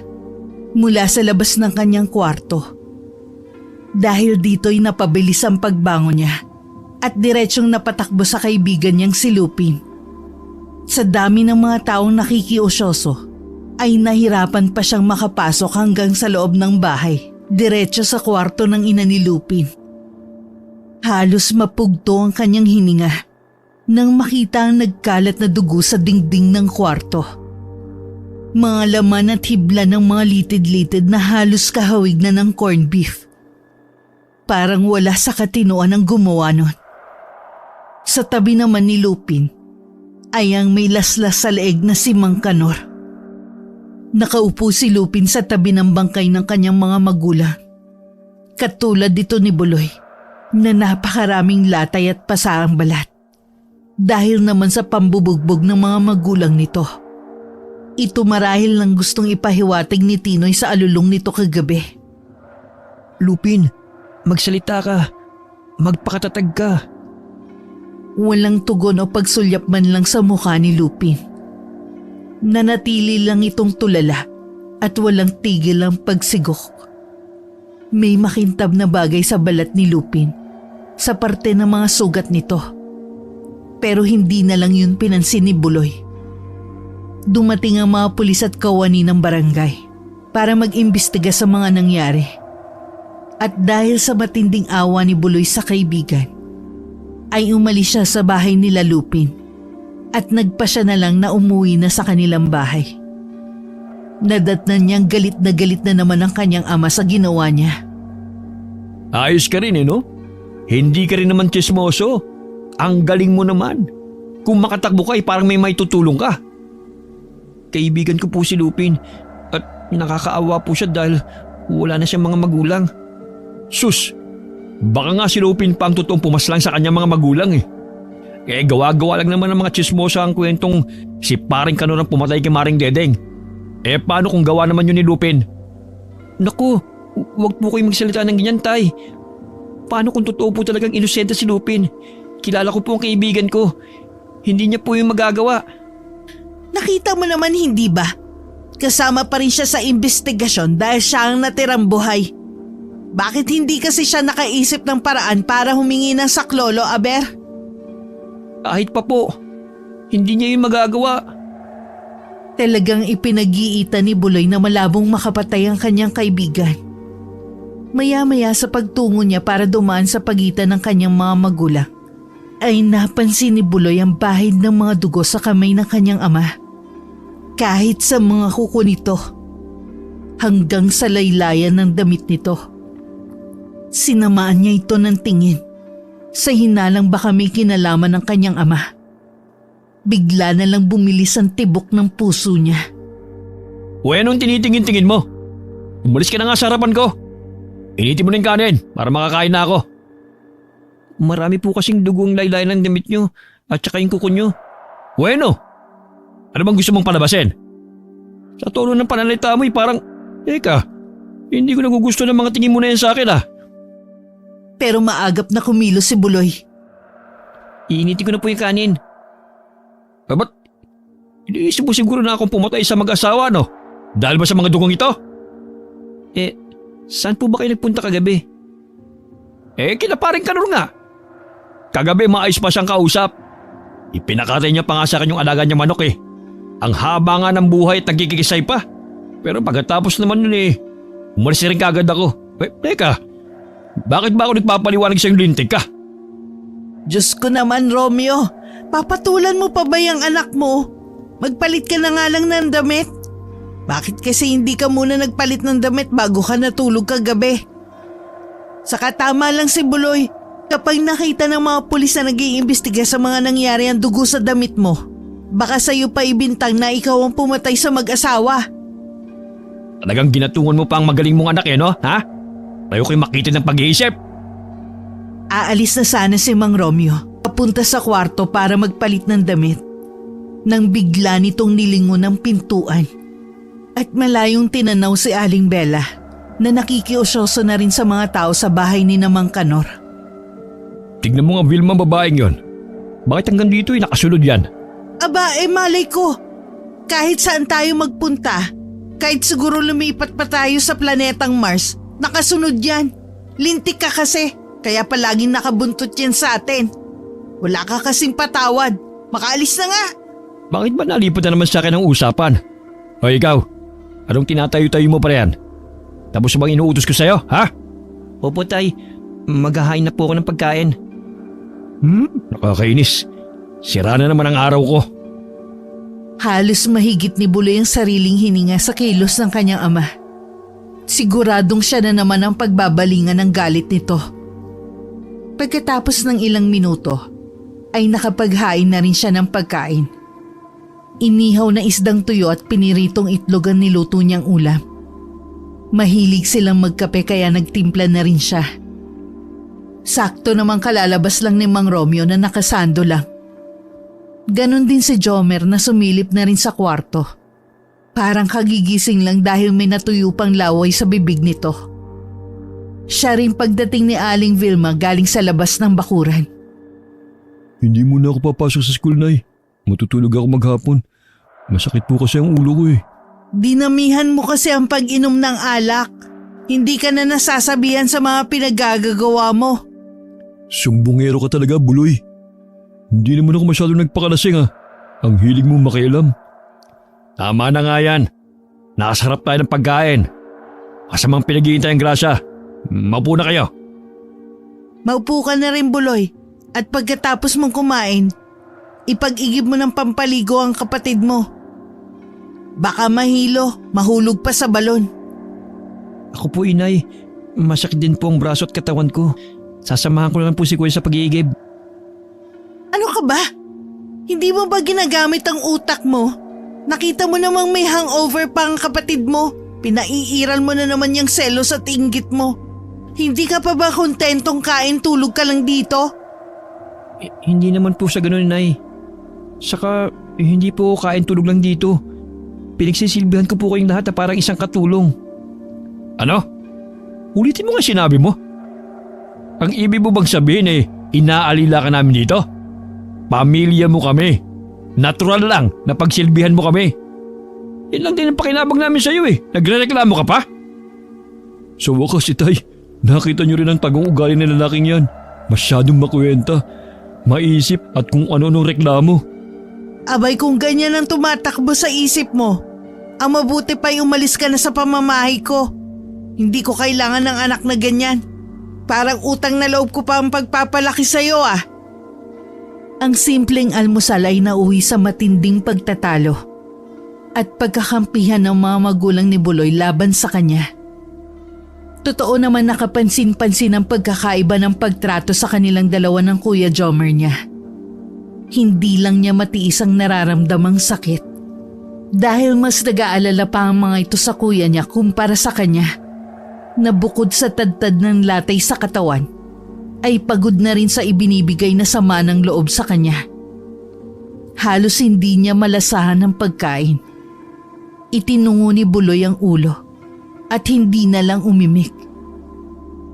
mula sa labas ng kanyang kwarto. Dahil dito'y napabilis ang pagbangon niya at diretsyong napatakbo sa kaibigan niyang si Lupin. Sa dami ng mga taong nakikiusyoso, ay nahirapan pa siyang makapasok hanggang sa loob ng bahay, diretso sa kwarto ng ina ni Lupin. Halos mapugto ang kanyang hininga nang makita ang nagkalat na dugo sa dingding ng kwarto. Mga laman at hibla ng mga litid-litid na halos kahawig na ng corned beef. Parang wala sa katinoan ang gumawa nun. Sa tabi naman ni Lupin ay ang may laslas sa leeg na si Mang Kanor. Nakaupo si Lupin sa tabi ng bangkay ng kanyang mga magulang. Katulad dito ni Buloy na napakaraming latay at pasaang balat. Dahil naman sa pambubugbog ng mga magulang nito. Ito marahil lang gustong ipahiwatig ni Tinoy sa alulong nito kagabi. Lupin, magsalita ka. Magpakatatag ka. Walang tugon o pagsulyap man lang sa mukha ni Lupin. Nanatili lang itong tulala at walang tigil ang pagsigok. May makintab na bagay sa balat ni Lupin sa parte ng mga sugat nito. Pero hindi na lang yun pinansin ni Buloy. Dumating ang mga pulis at kawani ng barangay para mag-imbestiga sa mga nangyari. At dahil sa matinding awa ni Buloy sa kaibigan, ay umalis siya sa bahay nila Lupin at nagpa siya na lang na umuwi na sa kanilang bahay. Nadatnan niyang galit na naman ang kanyang ama sa ginawa niya. Ayos ka rin no? Hindi ka rin naman tsismoso. Ang galing mo naman. Kung makatakbo ka ay parang may maitutulong ka. Kaibigan ko po si Lupin at nakakaawa po siya dahil wala na siyang mga magulang. Sus, baka nga si Lupin pa ang totoong pumaslang sa kanyang mga magulang eh. Gawa-gawa lang naman ng mga tsismosa ang kwentong si paring Kanor ang pumatay kay Maring Dedeng. Paano kung gawa naman yun ni Lupin? Naku, wag po kayo magsalita ng ganyan, tay. Paano kung totoo po talagang inosente si Lupin? Kilala ko po ang kaibigan ko. Hindi niya po yung magagawa. Nakita mo naman hindi ba? Kasama pa rin siya sa investigasyon dahil siya ang natirang buhay. Bakit hindi kasi siya nakaisip ng paraan para humingi ng saklolo, Aber? Kahit pa po, hindi niya yung magagawa. Talagang ipinag-iita ni Buloy na malabong makapatay ang kanyang kaibigan. Maya-maya sa pagtungo niya para dumaan sa pagitan ng kanyang mga magulang, ay napansin ni Buloy ang bahid ng mga dugo sa kamay ng kanyang ama. Kahit sa mga kuko nito, hanggang sa laylayan ng damit nito. Sinamaan niya ito ng tingin sa hinalang baka may kinalaman ng kanyang ama. Bigla na lang bumilis ang tibok ng puso niya. Anong tinitingin-tingin mo? Umalis ka na nga sa harapan ko. Initin mo na yung kanin para makakain na ako. Marami po kasing dugong laylay ng damit nyo at saka yung kuko nyo. Bueno, ano bang gusto mong palabasin? Sa tono ng pananalita mo'y parang, hindi ko nagugusto ng mga tingin mo na yan sa akin ah. Pero maagap na kumilos si Buloy. Iinitin ko na po yung kanin. Ba't? Iniisip mo siguro na akong pumatay sa mag-asawa no? Dahil ba sa mga dugong ito? Saan po ba kayo nagpunta kagabi? Kina paring Kanor nga. Kagabi maayos pa siyang kausap. Ipinakatay niya pa nga sa akin yung alaga niya manok eh. Ang haba nga ng buhay at nagkikisay pa. Pero pagkatapos naman nun umalis rin kagad ako. Teka, bakit ba ako nagpapaliwanag sa yung lintik ka? Diyos ko naman, Romeo. Papatulan mo pa ba yung anak mo? Magpalit ka na nga lang ng damit. Bakit kasi hindi ka muna nagpalit ng damit bago ka natulog kagabi? Saka tama lang si Buloy. Kapag nakita ng mga pulis na nag-iimbestiga sa mga nangyari ang dugo sa damit mo, baka sa'yo pa ibintang na ikaw ang pumatay sa mag-asawa. Talagang ginatungan mo pa ang magaling mong anak no? Ha? Tayo ko'y makita ng pag-iisip. Aalis na sana si Mang Romeo papunta sa kwarto para magpalit ng damit nang bigla nitong nilingon ang pintuan at malayong tinanaw si Aling Bella na nakikiusyoso na rin sa mga tao sa bahay ni Mang Kanor. Tignan mo nga Vilma, babaeng yon. Bakit hanggang dito nakasunod yan? Aba, malay ko. Kahit saan tayo magpunta, kahit siguro lumipat pa tayo sa planetang Mars, nakasunod yan. Lintik ka kasi, kaya palaging nakabuntot yan sa atin. Wala ka kasing patawad. Makaalis na nga. Bakit ba nalipot na naman sa akin ang usapan? O ikaw, anong tinatayo-tayo mo pa yan? Tapos bang inuutos ko sa'yo, ha? Opo tay, maghahain na po ako ng pagkain. Nakakainis. Sira na naman ang araw ko. Halos mahigit ni Buloy ang sariling hininga sa kilos ng kanyang ama. Siguradong siya na naman ang pagbabalingan ng galit nito. Pagkatapos ng ilang minuto, ay nakapaghain na rin siya ng pagkain. Inihaw na isdang tuyo at piniritong itlog ang niluto niyang ulam. Mahilig silang magkape kaya nagtimpla na rin siya. Sakto namang kalalabas lang ni Mang Romeo na nakasando lang. Ganon din si Jomer na sumilip na rin sa kwarto. Parang kagigising lang dahil may natuyo pang laway sa bibig nito. Siya rin pagdating ni Aling Vilma galing sa labas ng bakuran. Hindi muna ako papasok sa school, Nay. Matutulog ako maghapon. Masakit po kasi ang ulo ko eh. Dinamihan mo kasi ang pag-inom ng alak. Hindi ka na nasasabihan sa mga pinagagagawa mo. Sumbongero ka talaga, Buloy. Hindi naman ako masyadong nagpakalasing ah. Ang hilig mo makialam. Tama na nga yan. Nakasarap tayo ng pagkain. Kasamang pinag-iintay ang grasya. Maupo na kayo. Maupo ka na rin, Buloy. At pagkatapos mong kumain, ipag-igib mo ng pampaligo ang kapatid mo. Baka mahilo, mahulog pa sa balon. Ako po, Inay. Masakit din po ang braso at katawan ko. Sasamahan ko lang po si Kuya sa pag-iigib. Ano ka ba? Hindi mo ba ginagamit ang utak mo? Nakita mo namang may hangover pa ang kapatid mo. Pinaiiral mo na naman yung selos at inggit mo. Hindi ka pa ba kontentong kain tulog ka lang dito? Hindi naman po sa ganun, Inay. Saka, hindi po kain tulog lang dito. Pinagsisilbihan ko po kayong lahat na parang isang katulong. Ano? Ulitin mo nga sinabi mo. Ang ibig mo bang sabihin inaalila ka namin dito? Pamilya mo kami. Natural lang na pagsilbihan mo kami. Yan lang din ang pakinabang namin sa'yo Nagre-reklamo ka pa? Sa wakas, Itay, nakita niyo rin ang tagong ugali ng lalaking yan. Masyadong makuwenta, maisip at kung ano-anong reklamo. Abay kung ganyan ang tumatakbo sa isip mo, ang mabuti pa'y umalis ka na sa pamamahay ko. Hindi ko kailangan ng anak na ganyan. Parang utang na loob ko pa ang pagpapalaki sa'yo ah. Ang simpleng almusal ay nauwi sa matinding pagtatalo at pagkakampihan ng mga magulang ni Buloy laban sa kanya. Totoo naman nakapansin-pansin ang pagkakaiba ng pagtrato sa kanilang dalawa ng Kuya Jomer niya. Hindi lang niya matiis ang nararamdamang sakit dahil mas nag-aalala pa ang mga ito sa kuya niya kumpara sa kanya na bukod sa tadtad ng latay sa katawan ay pagod na rin sa ibinibigay na sama ng loob sa kanya. Halos hindi niya malasahan ang pagkain. Itinungo ni Buloy ang ulo at hindi na lang umimik.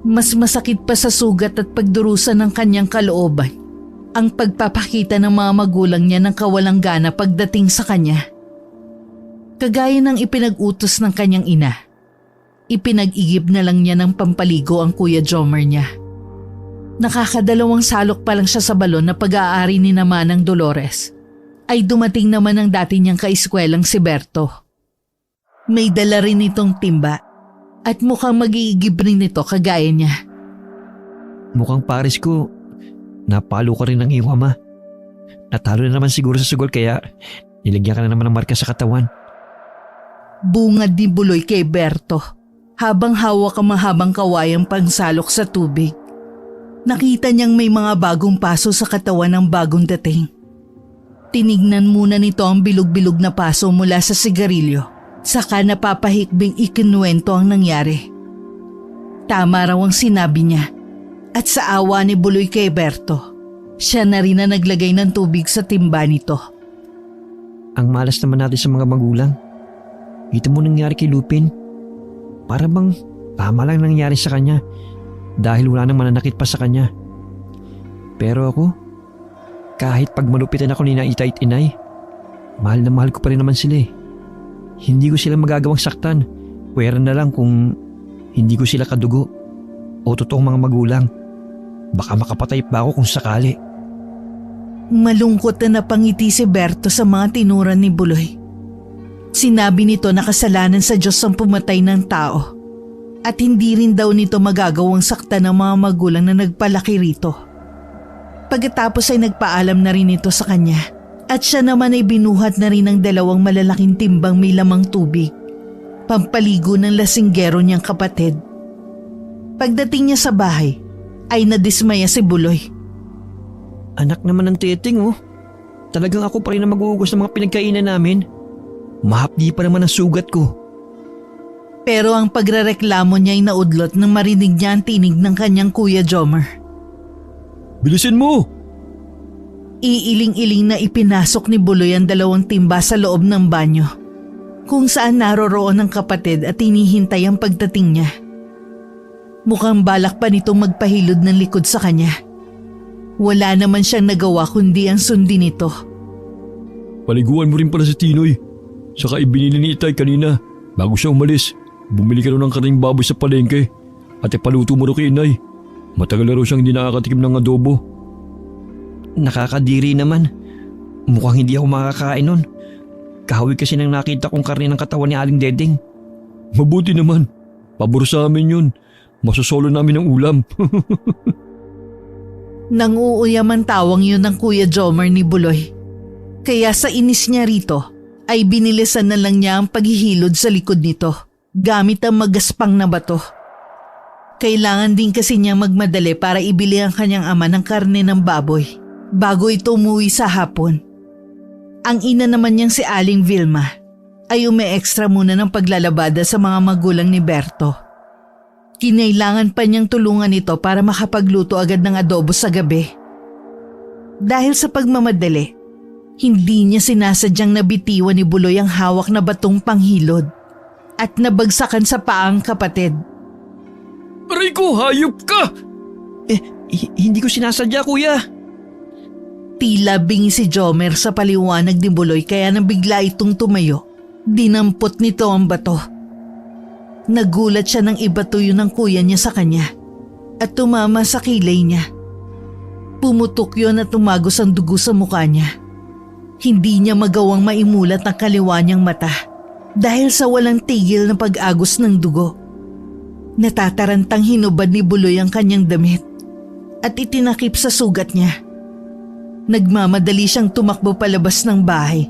Mas masakit pa sa sugat at pagdurusa ng kanyang kalooban ang pagpapakita ng mga magulang niya ng kawalang gana pagdating sa kanya. Kagaya ng ipinag-utos ng kanyang ina, ipinag-igib na lang niya ng pampaligo ang Kuya Jomer niya. Nakakadalawang salok pa lang siya sa balon na pag-aari ni Manang Dolores, ay dumating naman ang dati niyang kaeskwelang si Berto. May dala rin itong timba at mukhang mag-iigib rin ito kagaya niya. Mukhang pares ko, napalo ka rin ng iyong ama. Natalo na naman siguro sa sugol kaya nilagyan ka na naman ng marka sa katawan. Bungad ni Buloy kay Berto habang hawak ang mahabang kawayang pangsalok sa tubig. Nakita niyang may mga bagong paso sa katawan ng bagong dating. Tinignan muna nito ang bilog-bilog na paso mula sa sigarilyo, saka napapahikbing ikinuwento ang nangyari. Tama raw ang sinabi niya, at sa awa ni Buloy kay Berto, siya na rin na naglagay ng tubig sa timba nito. Ang malas naman natin sa mga magulang. Ito mo nangyari kay Lupin. Para bang Tama lang nangyari sa kanya dahil wala nang mananakit pa sa kanya. Pero ako, kahit pag malupitan ako ni na Itay at Inay, mahal na mahal ko pa rin naman sila eh. Hindi ko sila magagawang saktan. Pwera na lang kung hindi ko sila kadugo o totoong mga magulang. Baka makapatay pa ako kung sakali. Malungkot na napangiti si Berto sa mga tinuran ni Buloy. Sinabi nito na kasalanan sa Diyos ang pumatay ng tao at hindi rin daw nito magagawang saktan ng mga magulang na nagpalaki rito. Pagkatapos ay nagpaalam na rin ito sa kanya at siya naman ay binuhat na rin ng 2 malalaking timbang may lamang tubig, pampaligo ng lasinggero niyang kapatid. Pagdating niya sa bahay ay nadismaya si Buloy. Anak naman ng Teteng oh. Talagang ako pa rin na mag-uugos ng mga pinagkainan namin. Mahapdi pa naman ang sugat ko. Pero ang pagrereklamo niya ay naudlot nang marinig niya ang tinig ng kanyang Kuya Jomer. Bilisin mo! Iiling-iling na ipinasok ni Buloy ang 2 timba sa loob ng banyo, kung saan naroroon ang kapatid at hinihintay ang pagdating niya. Mukhang balak pa nitong magpahilod ng likod sa kanya. Wala naman siyang nagawa kundi ang sundin nito. Paliguan mo rin pala si Tinoy. Saka ibinili ni Itay kanina bago siya umalis. Bumili ka raw ng karning baboy sa palengke at ipaluto mo raw kay Inay. Matagal na raw siyang hindi nakakatikim ng adobo. Nakakadiri naman. Mukhang hindi ako makakain nun. Kahawig kasi nang nakita kong karne ng katawan ni Aling Dedeng. Mabuti naman. Pabor sa amin yun. Masosolo namin ang ulam. Nanguuyam ang tawang yun ng Kuya Jomer ni Buloy. Kaya sa inis niya rito ay binilisan na lang niya ang paghihilod sa likod nito gamit ang magaspang na bato. Kailangan din kasi niya magmadali para ibili ang kanyang ama ng karne ng baboy bago ito umuwi sa hapon. Ang ina naman niyang si Aling Vilma ay ume-extra muna ng paglalabada sa mga magulang ni Berto. Kinailangan pa niyang tulungan ito para makapagluto agad ng adobo sa gabi. Dahil sa pagmamadali, hindi niya sinasadyang nabitiwan ni Buloy ang hawak na batong panghilod at nabagsakan sa paang kapatid. Aray ko, hayop ka! Hindi ko sinasadya, kuya. Tila bingi si Jomer sa paliwanag ni Buloy kaya nang bigla itong tumayo. Dinampot nito ang bato. Nagulat siya nang ibatuyo ng kuya niya sa kanya at tumama sa kilay niya. Pumutok yun at tumagos ang dugo sa mukha niya. Hindi niya magawang maimulat ang kaliwa niyang mata dahil sa walang tigil na pag-agos ng dugo. Natatarantang hinubad ni Buloy ang kanyang damit at itinakip sa sugat niya. Nagmamadali siyang tumakbo palabas ng bahay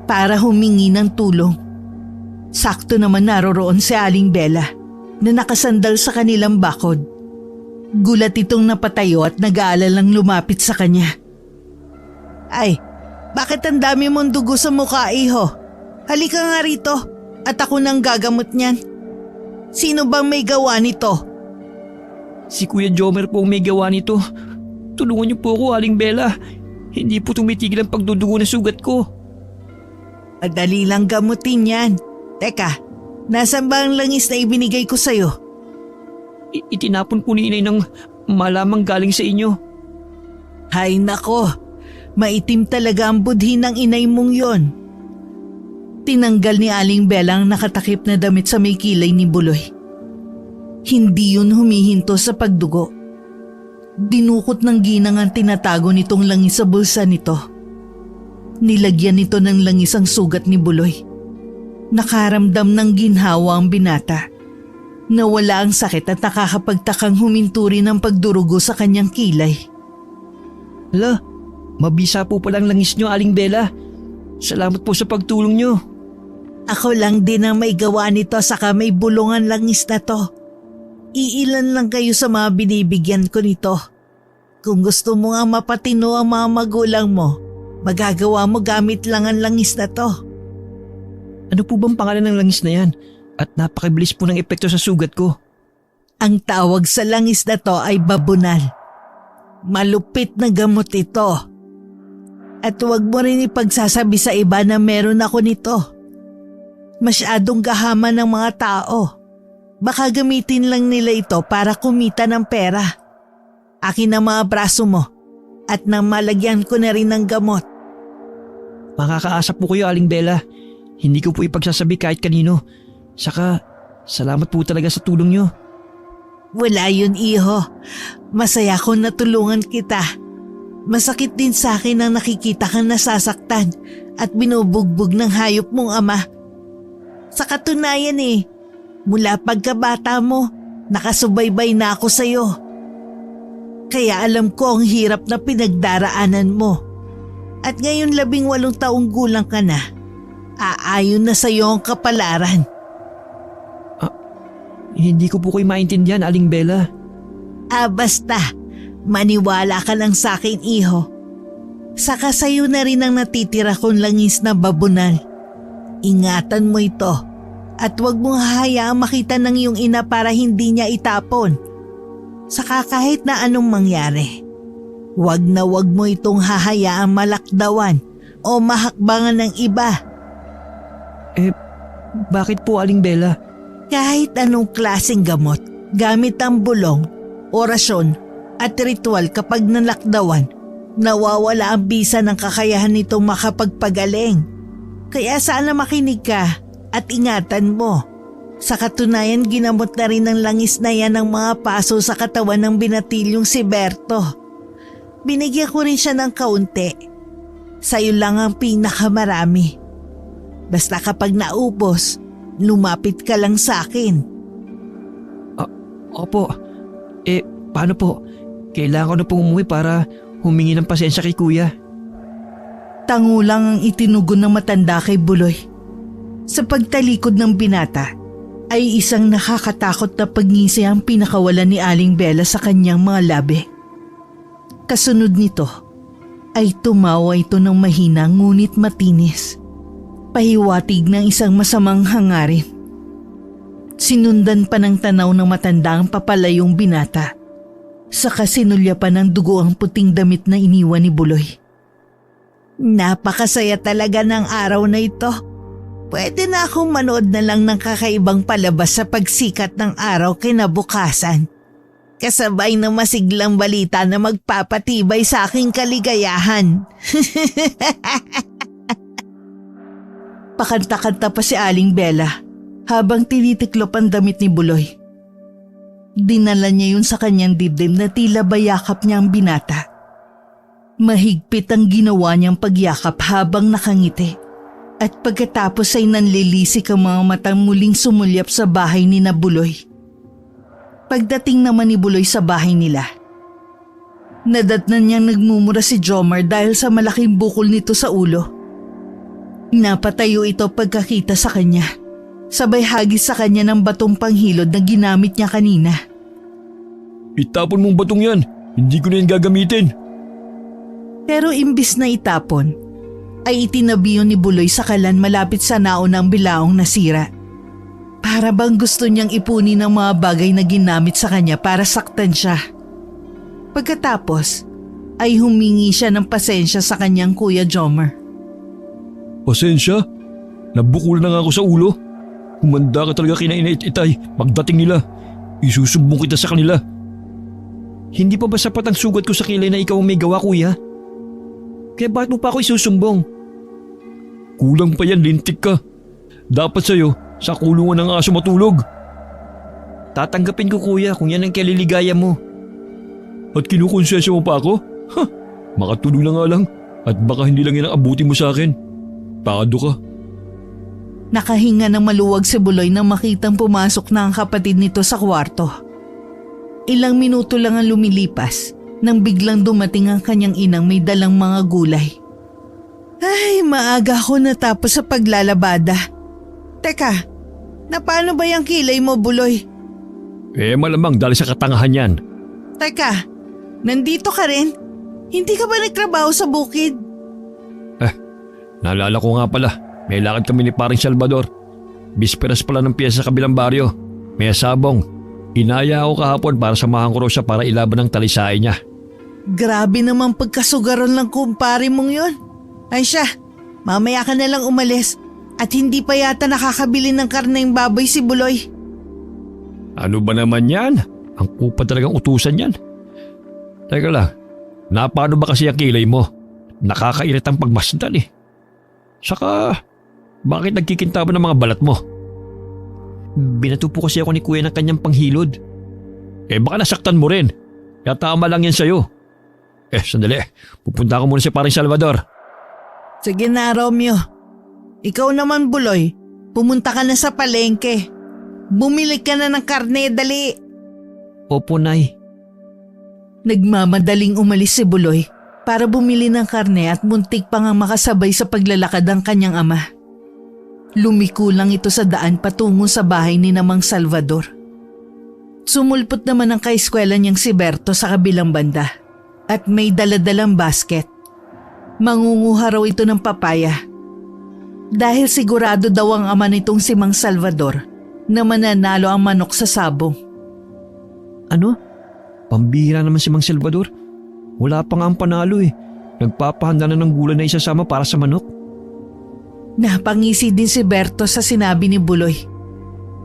para humingi ng tulong. Sakto naman naroroon si Aling Bella na nakasandal sa kanilang bakod. Gulat itong napatayo at nag-aalalang lumapit sa kanya. Ay, bakit ang dami mong dugo sa mukha, iho? Halika nga rito at ako nang gagamot niyan. Sino bang may gawa nito? Si Kuya Jomer po ang may gawa nito. Tulungan niyo po ako, Aling Bella. Hindi po tumitigil ang pagdudugo ng sugat ko. Madali lang gamutin yan. Teka, nasan ba ang langis na ibinigay ko sa'yo? Itinapon po ni Inay ng malamang galing sa inyo. Hay nako, maitim talaga ang budhi ng inay mong yon. Tinanggal ni Aling Bella ang nakatakip na damit sa may kilay ni Buloy. Hindi yun humihinto sa pagdugo. Dinukot ng ginang ang tinatago nitong langis sa bulsa nito. Nilagyan nito ng langis ang sugat ni Buloy. Nakaramdam ng ginhawa ang binata. Nawala ang sakit at nakakapagtakang huminturi ng pagdurugo sa kanyang kilay. Hala, mabisa po palang langis niyo, Aling Bella. Salamat po sa pagtulong niyo. Ako lang din ang may gawa nito saka may bulungan langis na to. Iilan lang kayo sa mga binibigyan ko nito. Kung gusto mo nga mapatino ang mga magulang mo, magagawa mo gamit lang ang langis na to. Ano po bang pangalan ng langis na yan? At napakabilis po ng epekto sa sugat ko. Ang tawag sa langis na to ay babunal. Malupit na gamot ito. At huwag mo rin ipagsasabi sa iba na meron ako nito. Masyadong gahaman ng mga tao. Baka gamitin lang nila ito para kumita ng pera. Akin ang mga braso mo at nang malagyan ko na rin ng gamot. Makakaasa po kayo, Aling Bella. Hindi ko po ipagsasabi kahit kanino. Saka, salamat po talaga sa tulong nyo. Wala yun, iho. Masaya ko natulungan kita. Masakit din sa akin ang nakikita kang nasasaktan at binubugbog ng hayop mong ama. Sa katunayan mula pagkabata mo, nakasubaybay na ako sa'yo. Kaya alam ko ang hirap na pinagdaraanan mo. At ngayon 18 taong gulang ka na, aayon na sa'yo ang kapalaran. Hindi ko po kayo maintindihan, Aling Bella. Basta, maniwala ka lang sa akin, iho. Saka sa'yo na rin ang natitira kong langis na babunal. Ingatan mo ito at huwag mong hahayaang makita ng iyong ina para hindi niya itapon. Saka kahit na anong mangyari, huwag mo itong hahayaang malakdawan o mahakbangan ng iba. Bakit po, Aling Bella? Kahit anong klaseng gamot, gamit ang bulong, orasyon at ritual kapag nalakdawan, nawawala ang bisa ng kakayahan nitong makapagpagaling. Kaya sana makinig ka at ingatan mo. Sa katunayan, ginamot na rin ng langis na yan ang mga paso sa katawan ng binatilyong si Berto. Binigyan ko rin siya ng kaunti. Sa'yo lang ang pinakamarami. Basta kapag naubos, lumapit ka lang sa akin. Opo. Paano po? Kailangan ko na pong umuwi para humingi ng pasensya kay Kuya. Tango lang ang itinugon ng matanda kay Buloy. Sa pagtalikod ng binata, ay isang nakakatakot na pagngisi ang pinakawalan ni Aling Bella sa kanyang mga labi. Kasunod nito, ay tumawa ito ng mahina ngunit matinis. Pahiwatig ng isang masamang hangarin. Sinundan pa ng tanaw ng matanda ang papalayong binata. Saka sinulya pa ng dugo ang puting damit na iniwan ni Buloy. Napakasaya talaga ng araw na ito. Pwede na akong manood na lang ng kakaibang palabas sa pagsikat ng araw kinabukasan. Kasabay ng masiglang balita na magpapatibay sa aking kaligayahan. Pakanta-kanta pa si Aling Bella habang tinitiklop ang damit ni Buloy. Dinala niya yun sa kanyang dibdib na tila bayakap niya ang binata. Mahigpit ang ginawa niyang pagyakap habang nakangiti at pagkatapos ay nanlilisik ang mga matang muling sumulyap sa bahay ni na Buloy. Pagdating naman ni Buloy sa bahay nila, nadatnan niyang nagmumura si Jomar dahil sa malaking bukol nito sa ulo. Napatayo ito pagkakita sa kanya. Sabay hagis sa kanya ng batong panghilod na ginamit niya kanina. Itapon mong batong yan. Hindi ko na yan gagamitin. Pero imbis na itapon, ay itinabi yun ni Buloy sa kalan malapit sa naunang bilaong nasira. Para bang gusto niyang ipunin ang mga bagay na ginamit sa kanya para saktan siya. Pagkatapos, ay humingi siya ng pasensya sa kanyang Kuya Jomar. Pasensya? Nabukol na nga ako sa ulo. Humanda ka talaga kina Inay-Itay. Pagdating nila, isusumbong kita sa kanila. Hindi pa ba sapat ang sugat ko sa kilay na ikaw ang may gawa, Kuya? Kaya bakit mo pa ako isusumbong? Kulang pa yan, lintik ka. Dapat sa'yo, sa kulungan ng aso matulog. Tatanggapin ko, Kuya, kung yan ang kaliligaya mo. At kinukonsensya mo pa ako? Makatulog na nga lang. At baka hindi lang yan ang abuti mo sa akin. Pado ka. Nakahinga ng maluwag si Buloy nang makitang pumasok na ang kapatid nito sa kwarto. Ilang minuto lang ang lumilipas nang biglang dumating ang kanyang inang may dalang mga gulay. Ay, maaga ako natapos sa paglalabada. Teka, paano ba yung kilay mo, Buloy? Malamang dahil sa katangahan yan. Teka, nandito ka rin? Hindi ka ba nagtrabaho sa bukid? Naalala ko nga pala. May lakad kami ni paring Salvador. Bisperas pala ng piyesa sa kabilang baryo. May sabong. Inaya ako kahapon para samahan ko raw siya para ilaban ng talisay niya. Grabe naman pagkasugaron lang kumpare mong yon. Ay siya, mamaya ka na lang umalis at hindi pa yata nakakabili ng karneng baboy si Buloy. Ano ba naman yan? Ang kupad talagang utusan yan. Teka lang, napano ba kasi ang kilay mo? Nakakairit ang pagmasdan eh. Saka, bakit nagkikintabang ng mga balat mo? Binato po kasi ako ni kuya ng kanyang panghilod. Baka nasaktan mo rin. Kaya tama lang yan sa'yo. Sandali. Pupunta ko muna si paring Salvador. Sige na, Romeo. Ikaw naman, Buloy. Pumunta ka na sa palengke. Bumili ka na ng karne, dali. Opo, Nay. Nagmamadaling umalis si Buloy para bumili ng karne at muntik pa ngang makasabay sa paglalakad ang kanyang ama. Lumiko lang ito sa daan patungo sa bahay ni Namang Salvador. Sumulpot naman ang kaeskwela niyang si Berto sa kabilang banda at may daladalang basket. Mangunguha raw ito ng papaya. Dahil sigurado daw ang ama nitong si Mang Salvador na mananalo ang manok sa sabong. Ano? Pambihira naman si Mang Salvador. Wala pa nga ang panalo eh. Nagpapahanda na ng gulay na isasama para sa manok. Napangisi din si Berto sa sinabi ni Buloy.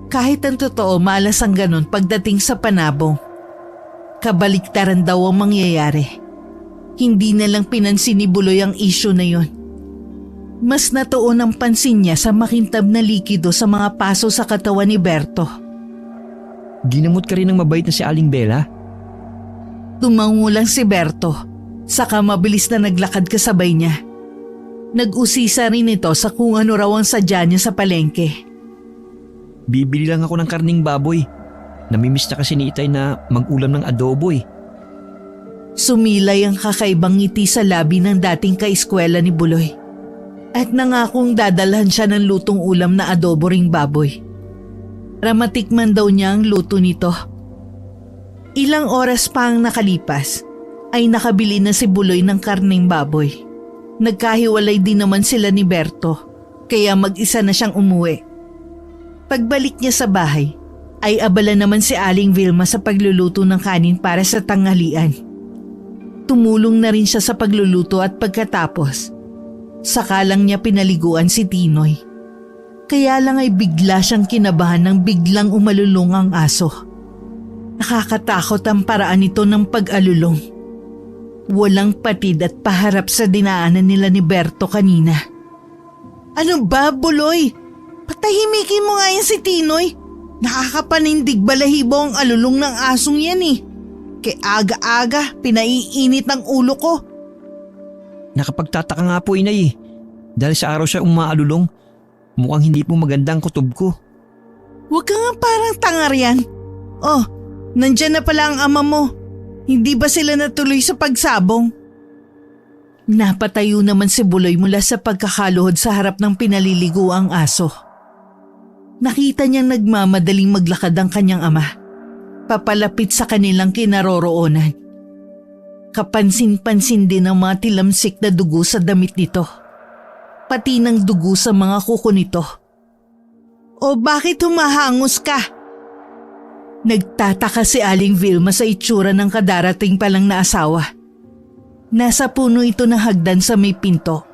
Kahit ang totoo, malas ang ganon pagdating sa panabong. Kabaliktaran daw ang mangyayari. Hindi na lang pinansin ni Buloy ang isyu na yon. Mas natuon ang pansin niya sa makintab na likido sa mga paso sa katawan ni Berto. Ginamot ka rin ng mabait na si Aling Bella? Tumango lang si Berto, saka mabilis na naglakad kasabay niya. Nag-usisa rin ito sa kung ano raw ang sadya niya sa palengke. Bibili lang ako ng karning baboy. Namimiss na kasi ni Itay na mag-ulam ng adobo eh. Sumilay ang kakaibang ngiti sa labi ng dating kaeskwela ni Buloy. At nangakong dadalhan siya ng lutong ulam na adobo ring baboy. Ramatikman daw niya ang luto nito. Ilang oras pa ang nakalipas ay nakabili na si Buloy ng karneng baboy. Nagkahiwalay din naman sila ni Berto kaya mag-isa na siyang umuwi. Pagbalik niya sa bahay ay abala naman si Aling Vilma sa pagluluto ng kanin para sa tanghalian. Tumulong na rin siya sa pagluluto at pagkatapos, saka lang niya pinaliguan si Tinoy. Kaya lang ay bigla siyang kinabahan ng biglang umalulong ang aso. Nakakatakot ang paraan nito ng pag-alulong. Walang patid at paharap sa dinaanan nila ni Berto kanina. Ano ba, Buloy? Patahimikin mo nga yan si Tinoy. Nakakapanindig balahibo ang alulong ng asong yan eh. Kaya aga-aga, pinaiinit ang ulo ko. Nakapagtataka nga po, Inay eh. Dahil sa araw siya umaalulong, mukhang hindi po maganda ang kutob ko. Huwag ka nga parang tangar yan. Oh, nandyan na pala ang ama mo. Hindi ba sila natuloy sa pagsabong? Napatayo naman si Buloy mula sa pagkakaluhod sa harap ng pinaliliguang aso. Nakita niyang nagmamadaling maglakad ang kanyang ama, papalapit sa kanilang kinaroroonan. Kapansin-pansin din ang mga tilamsik na dugo sa damit nito, pati ng dugo sa mga kuko nito. O bakit humahangos ka? Nagtataka si Aling Vilma sa itsura ng kadarating palang na asawa. Nasa puno ito ng hagdan sa may pinto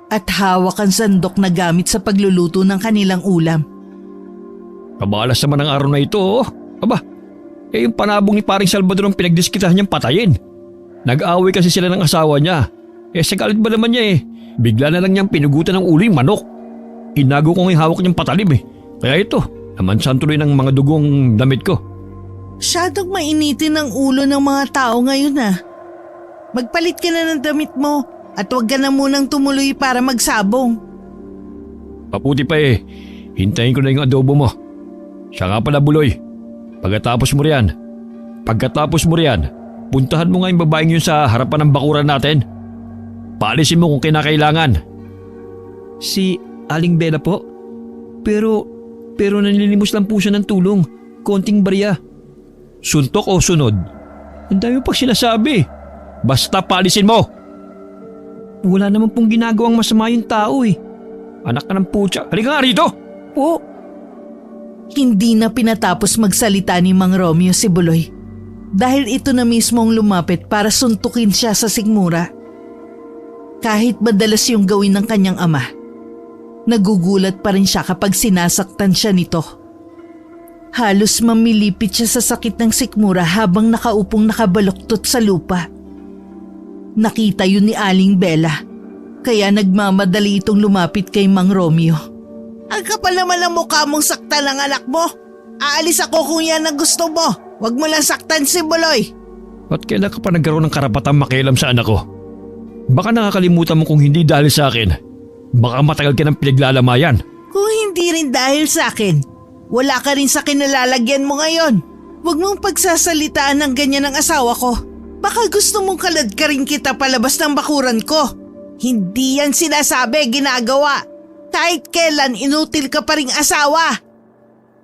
at hawak ang sandok na gamit sa pagluluto ng kanilang ulam. Kabalas naman ang araw na ito oh. Aba, yung panabong ni paring Salvador ang pinagdiskitahan niyang patayin. Nag-away kasi sila ng asawa niya. Sa galit ba naman niya eh. Bigla na lang niyang pinugutan ng ulo yung manok. Inago ko nga'y hawak niyang patalim eh. Kaya ito, namansan tuloy ng mga dugong damit ko. Masyadong mainitin ang ulo ng mga tao ngayon ah. Magpalit ka na ng damit mo at huwag ka na munang tumuloy para magsabong. Paputi pa eh. Hintayin ko na yung adobo mo. Siya nga pala, Buloy. Pagkatapos mo riyan, puntahan mo nga yung babaeng yun sa harapan ng bakuran natin. Paalisin mo kung kinakailangan. Si Aling Bella po? Pero nanlilimos lang po siya ng tulong. Konting barya. Suntok o sunod? Ang dami pang sinasabi. Basta paalisin mo. Wala naman pong ginagawang masama yung tao eh. Anak ka ng putya. Halika nga rito! Po! Hindi na pinatapos magsalita ni Mang Romeo si Buloy dahil ito na mismo ang lumapit para suntukin siya sa sikmura. Kahit madalas yung gawin ng kanyang ama, nagugulat pa rin siya kapag sinasaktan siya nito. Halos mamilipit siya sa sakit ng sikmura habang nakaupong nakabaluktot sa lupa. Nakita yun ni Aling Bella, kaya nagmamadali itong lumapit kay Mang Romeo. Ang kapal naman ang mukha mong saktan ng anak mo. Aalis ako kung yan ang gusto mo. Huwag mo lang saktan si Buloy. At kailan ka pa nagkaroon ng karapatang makialam sa anak ko? Baka nakakalimutan mo kung hindi dahil sa akin. Baka matagal ka ng pinaglalamayan. Kung hindi rin dahil sa akin, wala ka rin sa kinalalagyan mo ngayon. Huwag mong pagsasalitaan ng ganyan ng asawa ko. Baka gusto mong kalad ka rin kita palabas ng bakuran ko. Hindi yan sinasabi, ginagawa. Kahit kailan inutil ka pa ring asawa.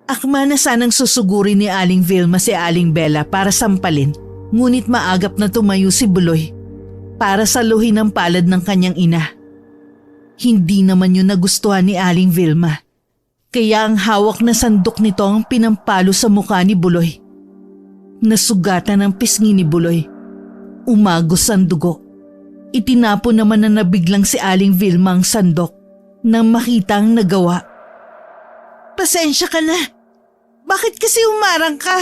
Akma na sanang susugurin ni Aling Vilma si Aling Bella para sampalin, ngunit maagap na tumayo si Buloy para saluhin ang palad ng kanyang ina. Hindi naman yun nagustuhan ni Aling Vilma, kaya ang hawak na sandok nito ang pinampalo sa mukha ni Buloy. Nasugatan ang pisngi ni Buloy. Umagos ang dugo. Itinapo naman na nabiglang si Aling Vilma ang sandok nang makita ang nagawa. Pasensya ka na. Bakit kasi umarang ka?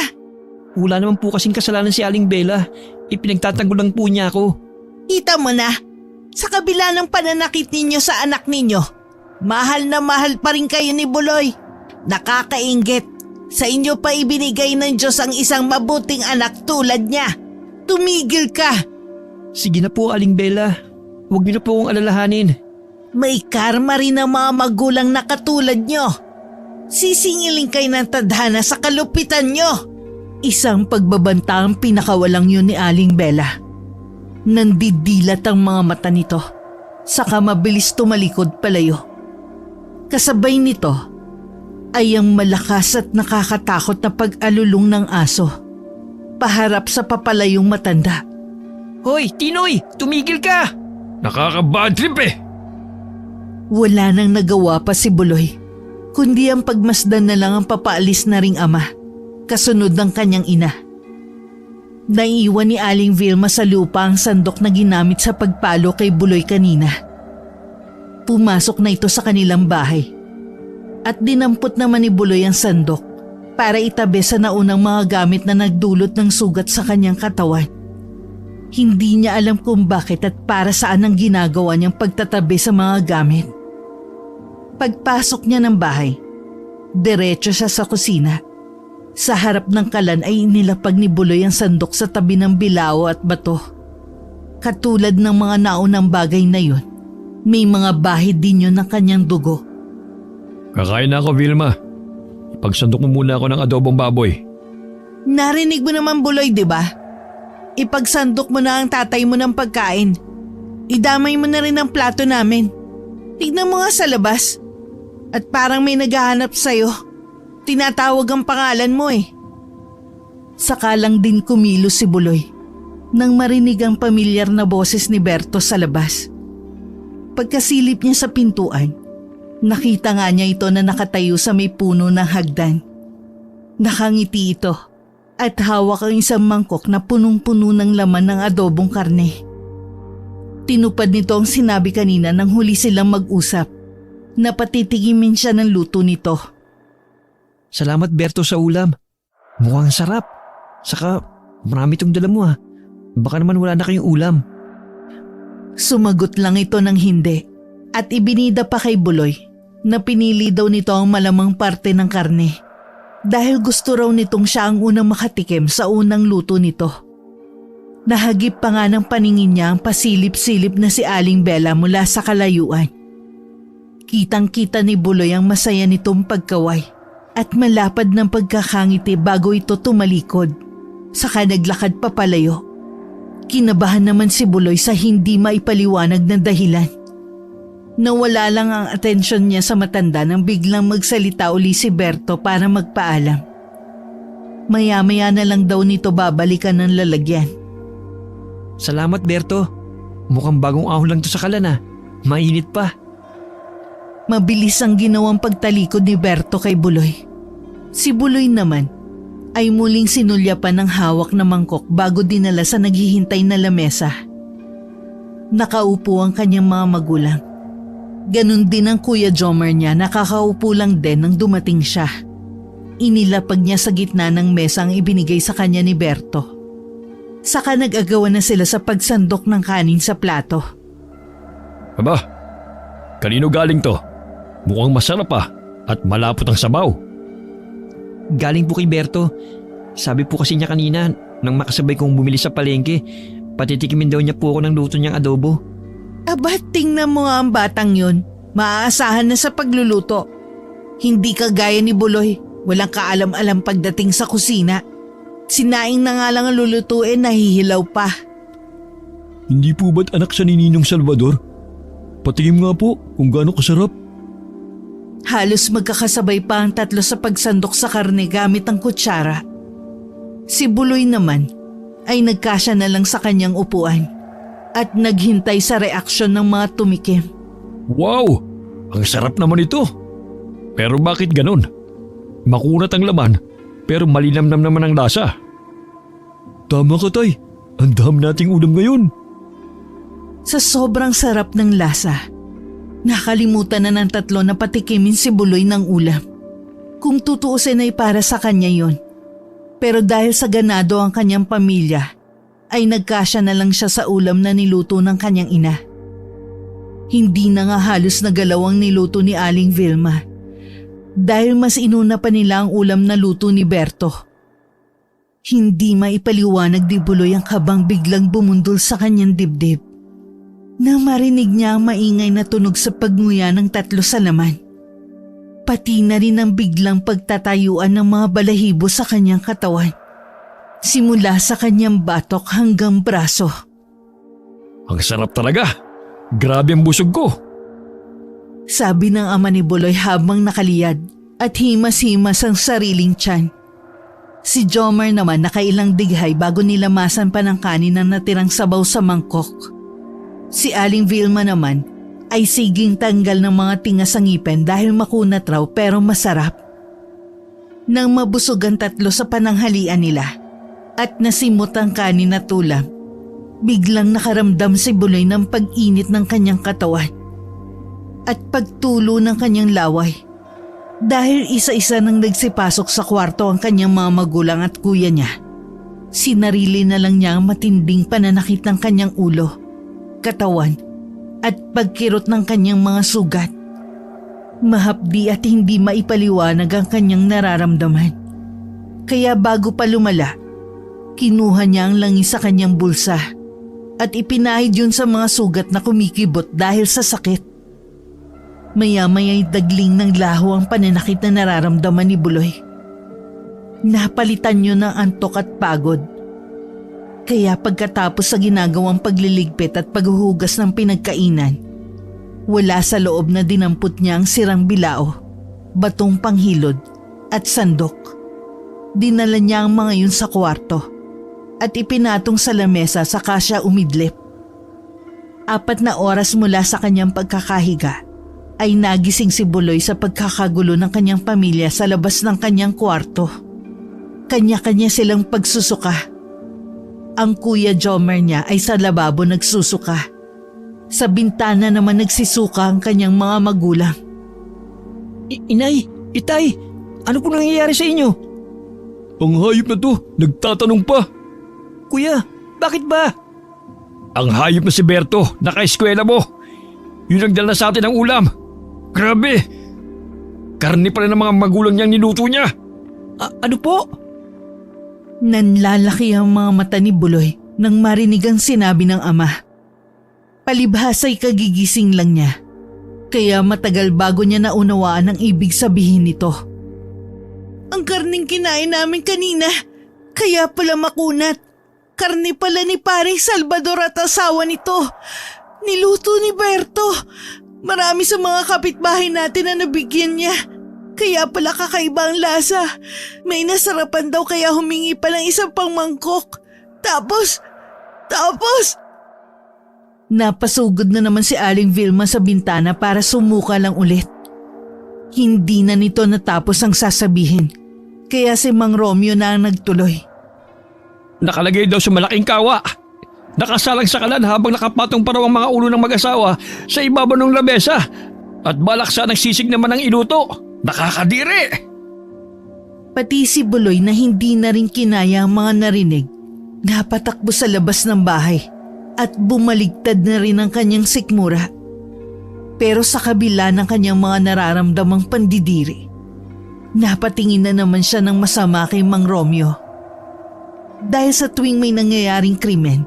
Wala naman po kasing kasalanan si Aling Bella. Ipinagtatanggol lang po niya ako. Kita mo na, sa kabila ng pananakit ninyo sa anak ninyo, mahal na mahal pa rin kayo ni Buloy. Nakakainggit. Sa inyo pa ibinigay ng Diyos ang isang mabuting anak tulad niya. Tumigil ka. Sige na po, Aling Bella. Huwag niyo na po akong alalahanin. May karma rin ang mga magulang na katulad nyo. Sisingiling kayo ng tadhana sa kalupitan nyo. Isang pagbabanta ang pinakawalang yun ni Aling Bella. Nandidilat ang mga mata nito, saka mabilis tumalikod palayo. Kasabay nito ay ang malakas at nakakatakot na pag-alulong ng aso, paharap sa papalayong matanda. Hoy, Tinoy! Tumigil ka! Nakaka-bad trip eh! Wala nang nagawa pa si Buloy, kundi ang pagmasdan na lang ang papaalis na ring ama, kasunod ng kanyang ina. Naiwan ni Aling Vilma sa lupa ang sandok na ginamit sa pagpalo kay Buloy kanina. Pumasok na ito sa kanilang bahay at dinampot naman ni Buloy ang sandok para itabi sa naunang mga gamit na nagdulot ng sugat sa kanyang katawan. Hindi niya alam kung bakit at para saan ang ginagawa niyang pagtatabi sa mga gamit. Pagpasok niya ng bahay, diretso siya sa kusina. Sa harap ng kalan ay inilapag ni Buloy ang sandok sa tabi ng bilao at bato. Katulad ng mga naunang bagay na yun, may mga bahid din yun ng kanyang dugo. Kakain na ako, Vilma. Ipagsandok mo muna ako ng adobong baboy. Narinig mo naman Buloy, di ba? Ipagsandok mo na ang tatay mo ng pagkain. Idamay mo na rin ang plato namin. Tignan mo nga sa labas. At parang may naghahanap sa'yo. Tinatawag ang pangalan mo eh. Saka lang din kumilos si Buloy nang marinig ang pamilyar na boses ni Berto sa labas. Pagkasilip niya sa pintuan, nakita nga niya ito na nakatayo sa may puno ng hagdan. Nakangiti ito at hawak ang isang mangkok na punong-puno ng laman ng adobong karne. Tinupad nito ang sinabi kanina nang huli silang mag-usap na patitigimin siya ng luto nito. Salamat, Berto, sa ulam. Mukhang sarap. Saka marami itong dala mo ha. Baka naman wala na kayong ulam. Sumagot lang ito ng hindi at ibinida pa kay Buloy na pinili daw nito ang malamang parte ng karne dahil gusto raw nitong siya ang unang makatikim sa unang luto nito. Nahagip pa nga ng paningin niya ang pasilip-silip na si Aling Bella mula sa kalayuan. Kitang-kita ni Buloy ang masaya nitong pagkaway at malapad ng pagkakangiti bago ito tumalikod. Saka naglakad papalayo. Kinabahan naman si Buloy sa hindi maipaliwanag na dahilan. Nawala lang ang atensyon niya sa matanda nang biglang magsalita uli si Berto para magpaalam. Maya-maya na lang daw nito babalikan ng lalagyan. Salamat, Berto. Mukhang bagong ahon lang to sa kalan ha. Mainit pa. Mabilis ang ginawang pagtalikod ni Berto kay Buloy. Si Buloy naman ay muling sinulyapan ng hawak na mangkok bago dinala sa naghihintay na lamesa. Nakaupo ang kanyang mga magulang. Ganon din ang Kuya Jomar niya, nakakaupo lang din nang dumating siya. Inilapag niya sa gitna ng mesa ang ibinigay sa kanya ni Berto. Saka nag-agawan na sila sa pagsandok ng kanin sa plato. Aba, kanino galing to? Mukhang masarap at malapot ang sabaw. Galing po kay Berto. Sabi po kasi niya kanina nang makasabay kong bumili sa palengke, patitikimin daw niya po ako ng luto niyang adobo. Aba, tingnan mo nga ang batang yun. Maaasahan na sa pagluluto. Hindi kagaya ni Buloy. Walang kaalam-alam pagdating sa kusina. Sinaing na nga lang ang lulutuin, nahihilaw pa. Hindi po ba't anak siya ni Ninong Salvador? Patikim nga po kung gaano kasarap. Halos magkakasabay pa ang tatlo sa pagsandok sa karne gamit ang kutsara. Si Buloy naman ay nagkasya na lang sa kanyang upuan at naghintay sa reaksyon ng mga tumikim. Wow! Ang sarap naman ito. Pero bakit ganun? Makunat ang laman pero malinamnam naman ang lasa. Tama ka, Tay. Ang dami nating ulam ngayon. Sa sobrang sarap ng lasa, nakalimutan na ng tatlo na patikimin si Buloy ng ulam. Kung tutuusin ay para sa kanya yon. Pero dahil sa ganado ang kanyang pamilya, ay nagkasya na lang siya sa ulam na niluto ng kanyang ina. Hindi na nga halos nagalaw ang niluto ni Aling Vilma dahil mas inuna pa nila ang ulam na luto ni Berto. Hindi maipaliwanag ni Buloy ang kabang biglang bumundol sa kanyang dibdib na marinig niya ang maingay na tunog sa pagnguya ng tatlo sa laman. Pati na rin ang biglang pagtatayuan ng mga balahibo sa kanyang katawan. Simula sa kanyang batok hanggang braso. Ang sarap talaga. Grabe ang busog ko. Sabi ng ama ni Buloy habang nakaliyad at himas-himas ang sariling tiyan. Si Jomar naman nakailang dighay bago nilamasan pa ng kanin ang natirang sabaw sa mangkok. Si Aling Vilma naman ay siging tanggal ng mga tinga sa ngipin dahil makunat raw pero masarap. Nang mabusog ang tatlo sa pananghalian nila at nasimot ang kanin at ulam, biglang nakaramdam si Buloy ng pag-init ng kanyang katawan at pagtulo ng kanyang laway dahil isa-isa nang nagsipasok sa kwarto ang kanyang mga magulang at kuya niya. Sinarili na lang niya ang matinding pananakit ng kanyang ulo, katawan at pagkirot ng kanyang mga sugat. Mahapdi at hindi maipaliwanag ang kanyang nararamdaman. Kaya bago pa lumala, kinuha niya ang langis sa kanyang bulsa at ipinahid yun sa mga sugat na kumikibot dahil sa sakit. Maya-maya'y dagling ng laho ang pananakit na nararamdaman ni Buloy. Napalitan yun ng antok at pagod. Kaya pagkatapos sa ginagawang pagliligpit at paghuhugas ng pinagkainan, wala sa loob na dinampot niya ang sirang bilao, batong panghilod at sandok. Dinala niya ang mga yun sa kwarto at ipinatong sa lamesa saka siya umidlip. 4 na oras mula sa kanyang pagkakahiga ay nagising si Buloy sa pagkakagulo ng kanyang pamilya sa labas ng kanyang kwarto. Kanya-kanya silang pagsusuka. Ang kuya Jomar niya ay sa lababo nagsusuka. Sa bintana naman nagsisuka ang kanyang mga magulang. Inay, itay, ano po nangyayari sa inyo? Ang hayop na to, nagtatanong pa. Kuya, bakit ba? Ang hayop na si Berto, naka-eskwela mo. Yun ang dala sa atin ng ulam. Grabe! Karne pala ng mga magulang niyang niluto niya. Ano po? Nanlalaki ang mga mata ni Buloy nang marinig ang sinabi ng ama. Palibhasa'y kagigising lang niya. Kaya matagal bago niya naunawaan ang ibig sabihin nito. Ang karning kinain namin kanina, kaya pala makunat. Karne pala ni paring Salvador at asawa nito. Niluto ni Berto. Marami sa mga kapitbahay natin na nabigyan niya. Kaya pala kakaiba ang lasa. May nasarapan daw kaya humingi pa ng isang pang mangkok. Tapos... Napasugod na naman si Aling Vilma sa bintana para sumuka lang ulit. Hindi na nito natapos ang sasabihin. Kaya si Mang Romeo na ang nagtuloy. Nakalagay daw sa malaking kawa. Nakasalang sa kalan habang nakapatong pa raw ang mga ulo ng mag-asawa sa ibabaw ng lamesa. At balak sa nagsisig naman ang iluto. Nakakadiri! Pati si Buloy na hindi na rin kinaya ang mga narinig, napatakbo sa labas ng bahay at bumaligtad na rin ang kanyang sikmura. Pero sa kabila ng kanyang mga nararamdamang pandidiri, napatingin na naman siya ng masama kay Mang Romeo. Dahil sa tuwing may nangyayaring krimen,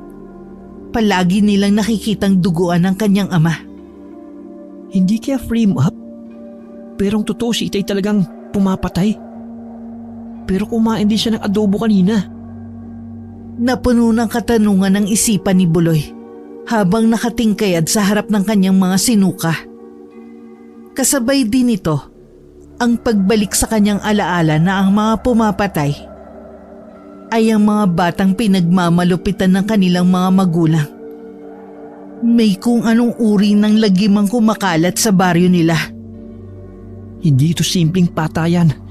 palagi nilang nakikitang duguan ang kanyang ama. Hindi kaya frame up? Pero ang totoo si Itay talagang pumapatay. Pero kumain din siya ng adobo kanina. Napuno ng katanungan ang isipan ni Buloy habang nakatingkayad sa harap ng kanyang mga sinuka. Kasabay din ito ang pagbalik sa kanyang alaala na ang mga pumapatay ay ang mga batang pinagmamalupitan ng kanilang mga magulang. May kung anong uri ng lagimang kumakalat sa baryo nila. Hindi ito simpleng patayan.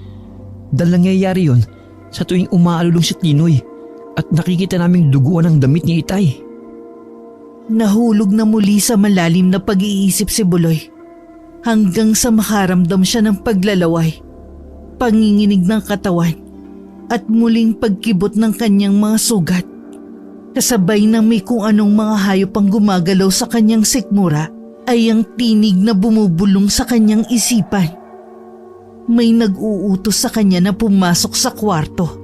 Dahil nangyayari yon sa tuwing umaalulong si Tinoy at nakikita naming duguan ang damit ni Itay. Nahulog na muli sa malalim na pag-iisip si Buloy hanggang sa makaramdam siya ng paglalaway, panginginig ng katawan at muling pagkibot ng kanyang mga sugat. Kasabay ng may kung anong mga hayop ang gumagalaw sa kanyang sikmura ay ang tinig na bumubulong sa kanyang isipan. May nag-uutos sa kanya na pumasok sa kwarto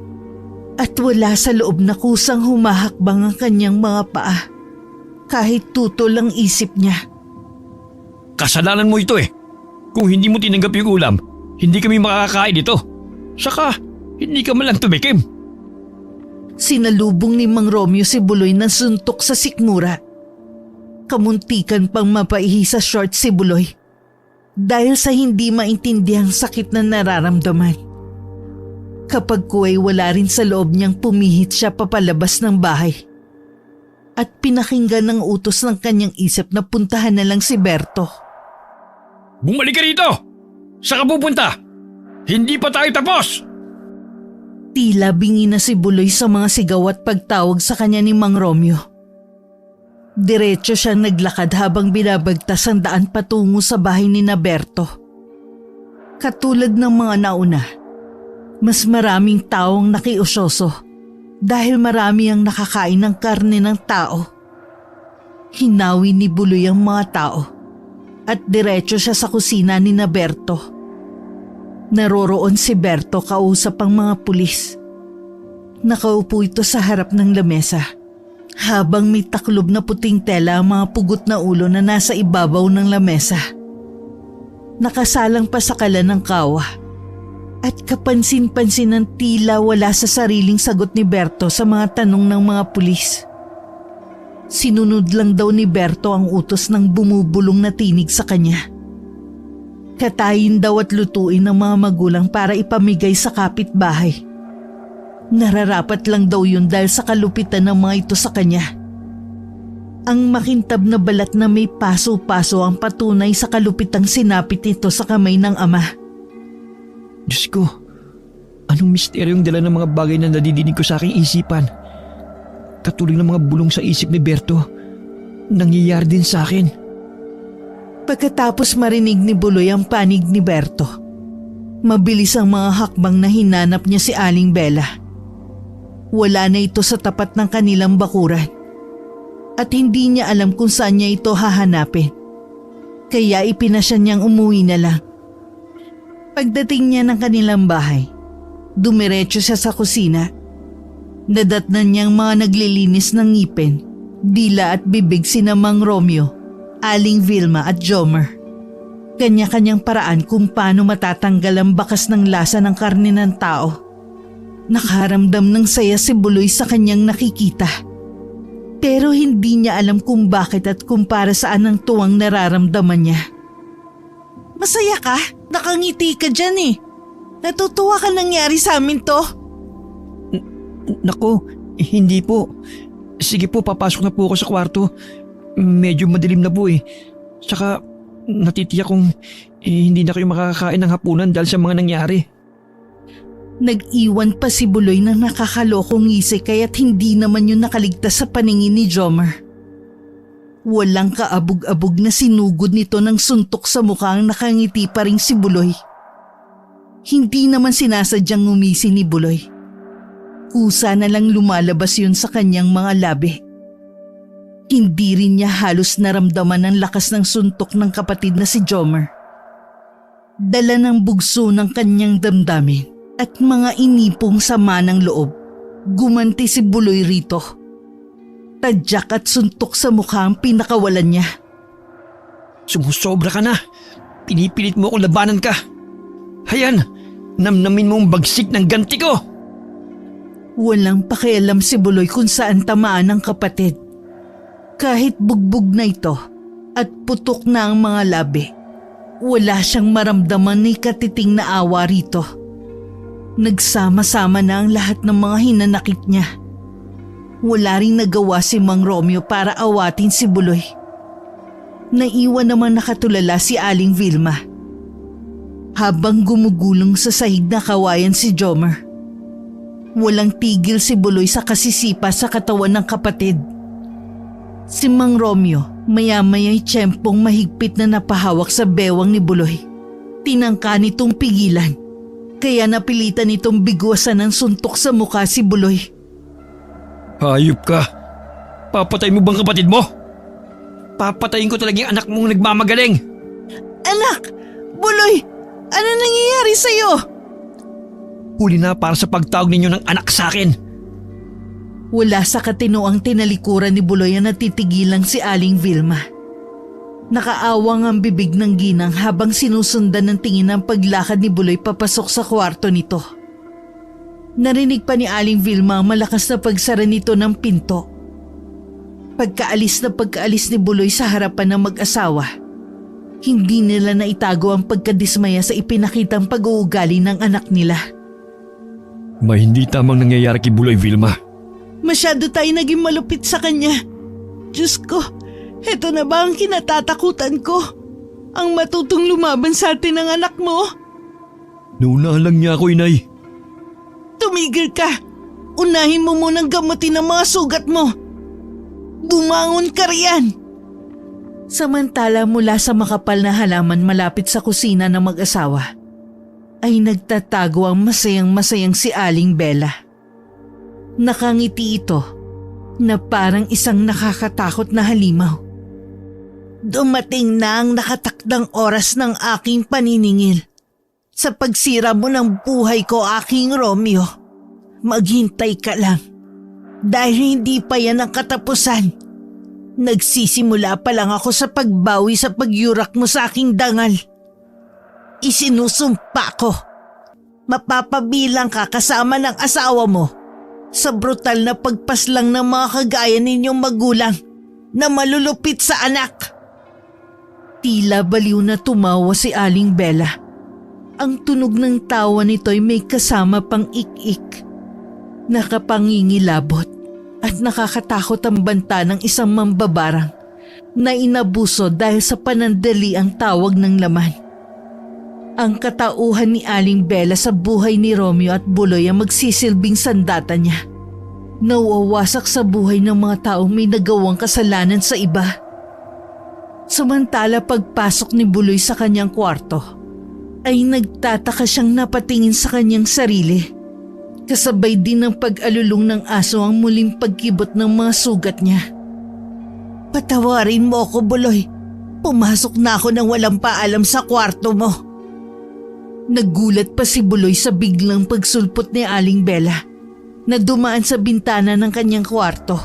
at wala sa loob na kusang humahakbang ang kanyang mga paa kahit tutol ang isip niya. Kasalanan mo ito eh. Kung hindi mo tinanggap yung ulam, hindi kami makakakain ito. Saka, hindi ka man lang tumikim. Sinalubong ni Mang Romeo si Buloy ng suntok sa sikmura. Kamuntikan pang mapaihi sa short si Buloy dahil sa hindi maintindihang sakit na nararamdaman. Kapag kuway wala rin sa loob niyang pumihit siya papalabas ng bahay at pinakinggan ng utos ng kanyang isip na puntahan na lang si Berto. Bumalik ka rito! Saan ka pupunta? Hindi pa tayo tapos! Tila bingi na si Buloy sa mga sigaw at pagtawag sa kanya ni Mang Romeo. Diretso siyang naglakad habang binabagtas ang daan patungo sa bahay ni Berto. Katulad ng mga nauna, mas maraming taong nakiusyoso dahil marami ang nakakain ng karne ng tao. Hinawi ni Buloy ang mga tao at diretso siya sa kusina ni Berto. Naroroon si Berto kausap ang mga pulis. Nakaupo ito sa harap ng lamesa habang may taklob na puting tela ang mga pugot na ulo na nasa ibabaw ng lamesa. Nakasalang pa sa kala ng kawa at kapansin-pansin ng tila wala sa sariling sagot ni Berto sa mga tanong ng mga pulis. Sinunod lang daw ni Berto ang utos ng bumubulong na tinig sa kanya. Katayin daw at lutuin ng mga magulang para ipamigay sa kapitbahay. Nararapat lang daw yun dahil sa kalupitan ng mga ito sa kanya. Ang makintab na balat na may paso-paso ang patunay sa kalupitang sinapit nito sa kamay ng ama. Diyos ko, anong misteryong dala ng mga bagay na nadidinig ko sa aking isipan? Katuloy ng mga bulong sa isip ni Berto, nangyayari din sa akin. Pagkatapos marinig ni Buloy ang panig ni Berto, mabilis ang mga hakbang na hinanap niya si Aling Bella. Wala na ito sa tapat ng kanilang bakuran at hindi niya alam kung saan niya ito hahanapin. Kaya ipinasya niyang umuwi na lang. Pagdating niya ng kanilang bahay, dumiretso siya sa kusina. Nadatnan niyang mga naglilinis ng ngipin, dila at bibig sina Mang Romeo, Aling Vilma at Jomer. Kanya-kanyang paraan kung paano matatanggal ang bakas ng lasa ng karne ng tao. Nakaramdam ng saya si Buloy sa kanyang nakikita. Pero hindi niya alam kung bakit at kung para saan ang tuwang nararamdaman niya. Masaya ka? Nakangiti ka dyan eh. Natutuwa ka nangyari sa amin to? Naku, hindi po. Sige po, papasok na po ako sa kwarto. Medyo madilim na po eh. Tsaka natitiyak kong hindi na kayo makakakain ng hapunan dahil sa mga nangyari. Nag-iwan pa si Buloy ng nakakalokong ngisi kaya't hindi naman yun nakaligtas sa paningin ni Jomer. Walang kaabog-abog na sinugod nito ng suntok sa mukha ang nakangiti pa ring si Buloy. Hindi naman sinasadyang ngumisi ni Buloy. Kusa na lang lumalabas yun sa kanyang mga labi. Hindi rin niya halos naramdaman ang lakas ng suntok ng kapatid na si Jomer. Dala ng bugso ng kanyang damdamin at mga inipong sama ng loob, gumanti si Buloy rito. Tadyak at suntok sa mukha ang pinakawalan niya. Sumusobra ka na. Pinipilit mo akong labanan ka. Hayan, namnamin mo ang bagsik ng ganti ko. Walang pakialam si Buloy kung saan tamaan ng kapatid. Kahit bugbog na ito at putok na ang mga labi, wala siyang maramdaman ni katiting na awa rito. Nagsama-sama na ang lahat ng mga hinanakit niya. Wala ring nagawa si Mang Romeo para awatin si Buloy. Naiwan naman nakatulala si Aling Vilma. Habang gumugulong sa sahig na kawayan si Jomer, walang tigil si Buloy sa kasisipa sa katawan ng kapatid. Si Mang Romeo maya-maya'y tiyempong mahigpit na napahawak sa bewang ni Buloy. Tinangka nitong pigilan, kaya napilitan nitong bigwasan ng suntok sa mukha si Buloy. Hayop ka. Papatay mo bang kapatid mo? Papatayin ko talaga yung anak mong nagmamagaling. Anak! Buloy! Ano nangyayari sa'yo? Huli na para sa pagtawag ninyo ng anak sa akin. Wala sa katinoang tinalikuran ni Buloy ang natitigilang si Aling Vilma. Nakaawang ang bibig ng ginang habang sinusundan ng tingin ang paglakad ni Buloy papasok sa kwarto nito. Narinig pa ni Aling Vilma ang malakas na pagsara nito ng pinto. Pagkaalis ni Buloy sa harapan ng mag-asawa, hindi nila naitago ang pagkadismaya sa ipinakitang pag-uugali ng anak nila. May hindi tamang nangyayari kay Buloy, Vilma. Masyado tayo naging malupit sa kanya. Diyos ko, eto na ba ang kinatatakutan ko? Ang matutong lumaban sa atin ng anak mo? Naunahan lang niya ako, inay. Tumigil ka! Unahin mo munang gamutin ang mga sugat mo. Bumangon ka riyan! Samantala mula sa makapal na halaman malapit sa kusina ng mag-asawa, ay nagtatago ang masayang-masayang si Aling Bella. Nakangiti ito na parang isang nakakatakot na halimaw. Dumating na ang nakatakdang oras ng aking paniningil. Sa pagsira mo ng buhay ko, aking Romeo, maghintay ka lang. Dahil hindi pa yan ang katapusan. Nagsisimula pa lang ako sa pagbawi sa pagyurak mo sa aking dangal. Isinusumpa ko. Mapapabilang ka kasama ng asawa mo sa brutal na pagpaslang ng mga kagaya ninyong magulang na malulupit sa anak. Tila baliw na tumawa si Aling Bella. Ang tunog ng tawa nito'y may kasama pang ik-ik. Nakapangingilabot at nakakatakot ang banta ng isang mambabarang na inabuso dahil sa panandali ang tawag ng laman. Ang katauhan ni Aling Bella sa buhay ni Romeo at Buloy ang magsisilbing sandata niya. Nawawasak sa buhay ng mga taong may nagawang kasalanan sa iba. Samantala pagpasok ni Buloy sa kanyang kwarto, ay nagtataka siyang napatingin sa kanyang sarili. Kasabay din ng pag-alulong ng aso ang muling pagkibot ng mga sugat niya. Patawarin mo ako, Buloy. Pumasok na ako nang walang paalam sa kwarto mo. Nagulat pa si Buloy sa biglang pagsulpot ni Aling Bella na dumaan sa bintana ng kanyang kwarto.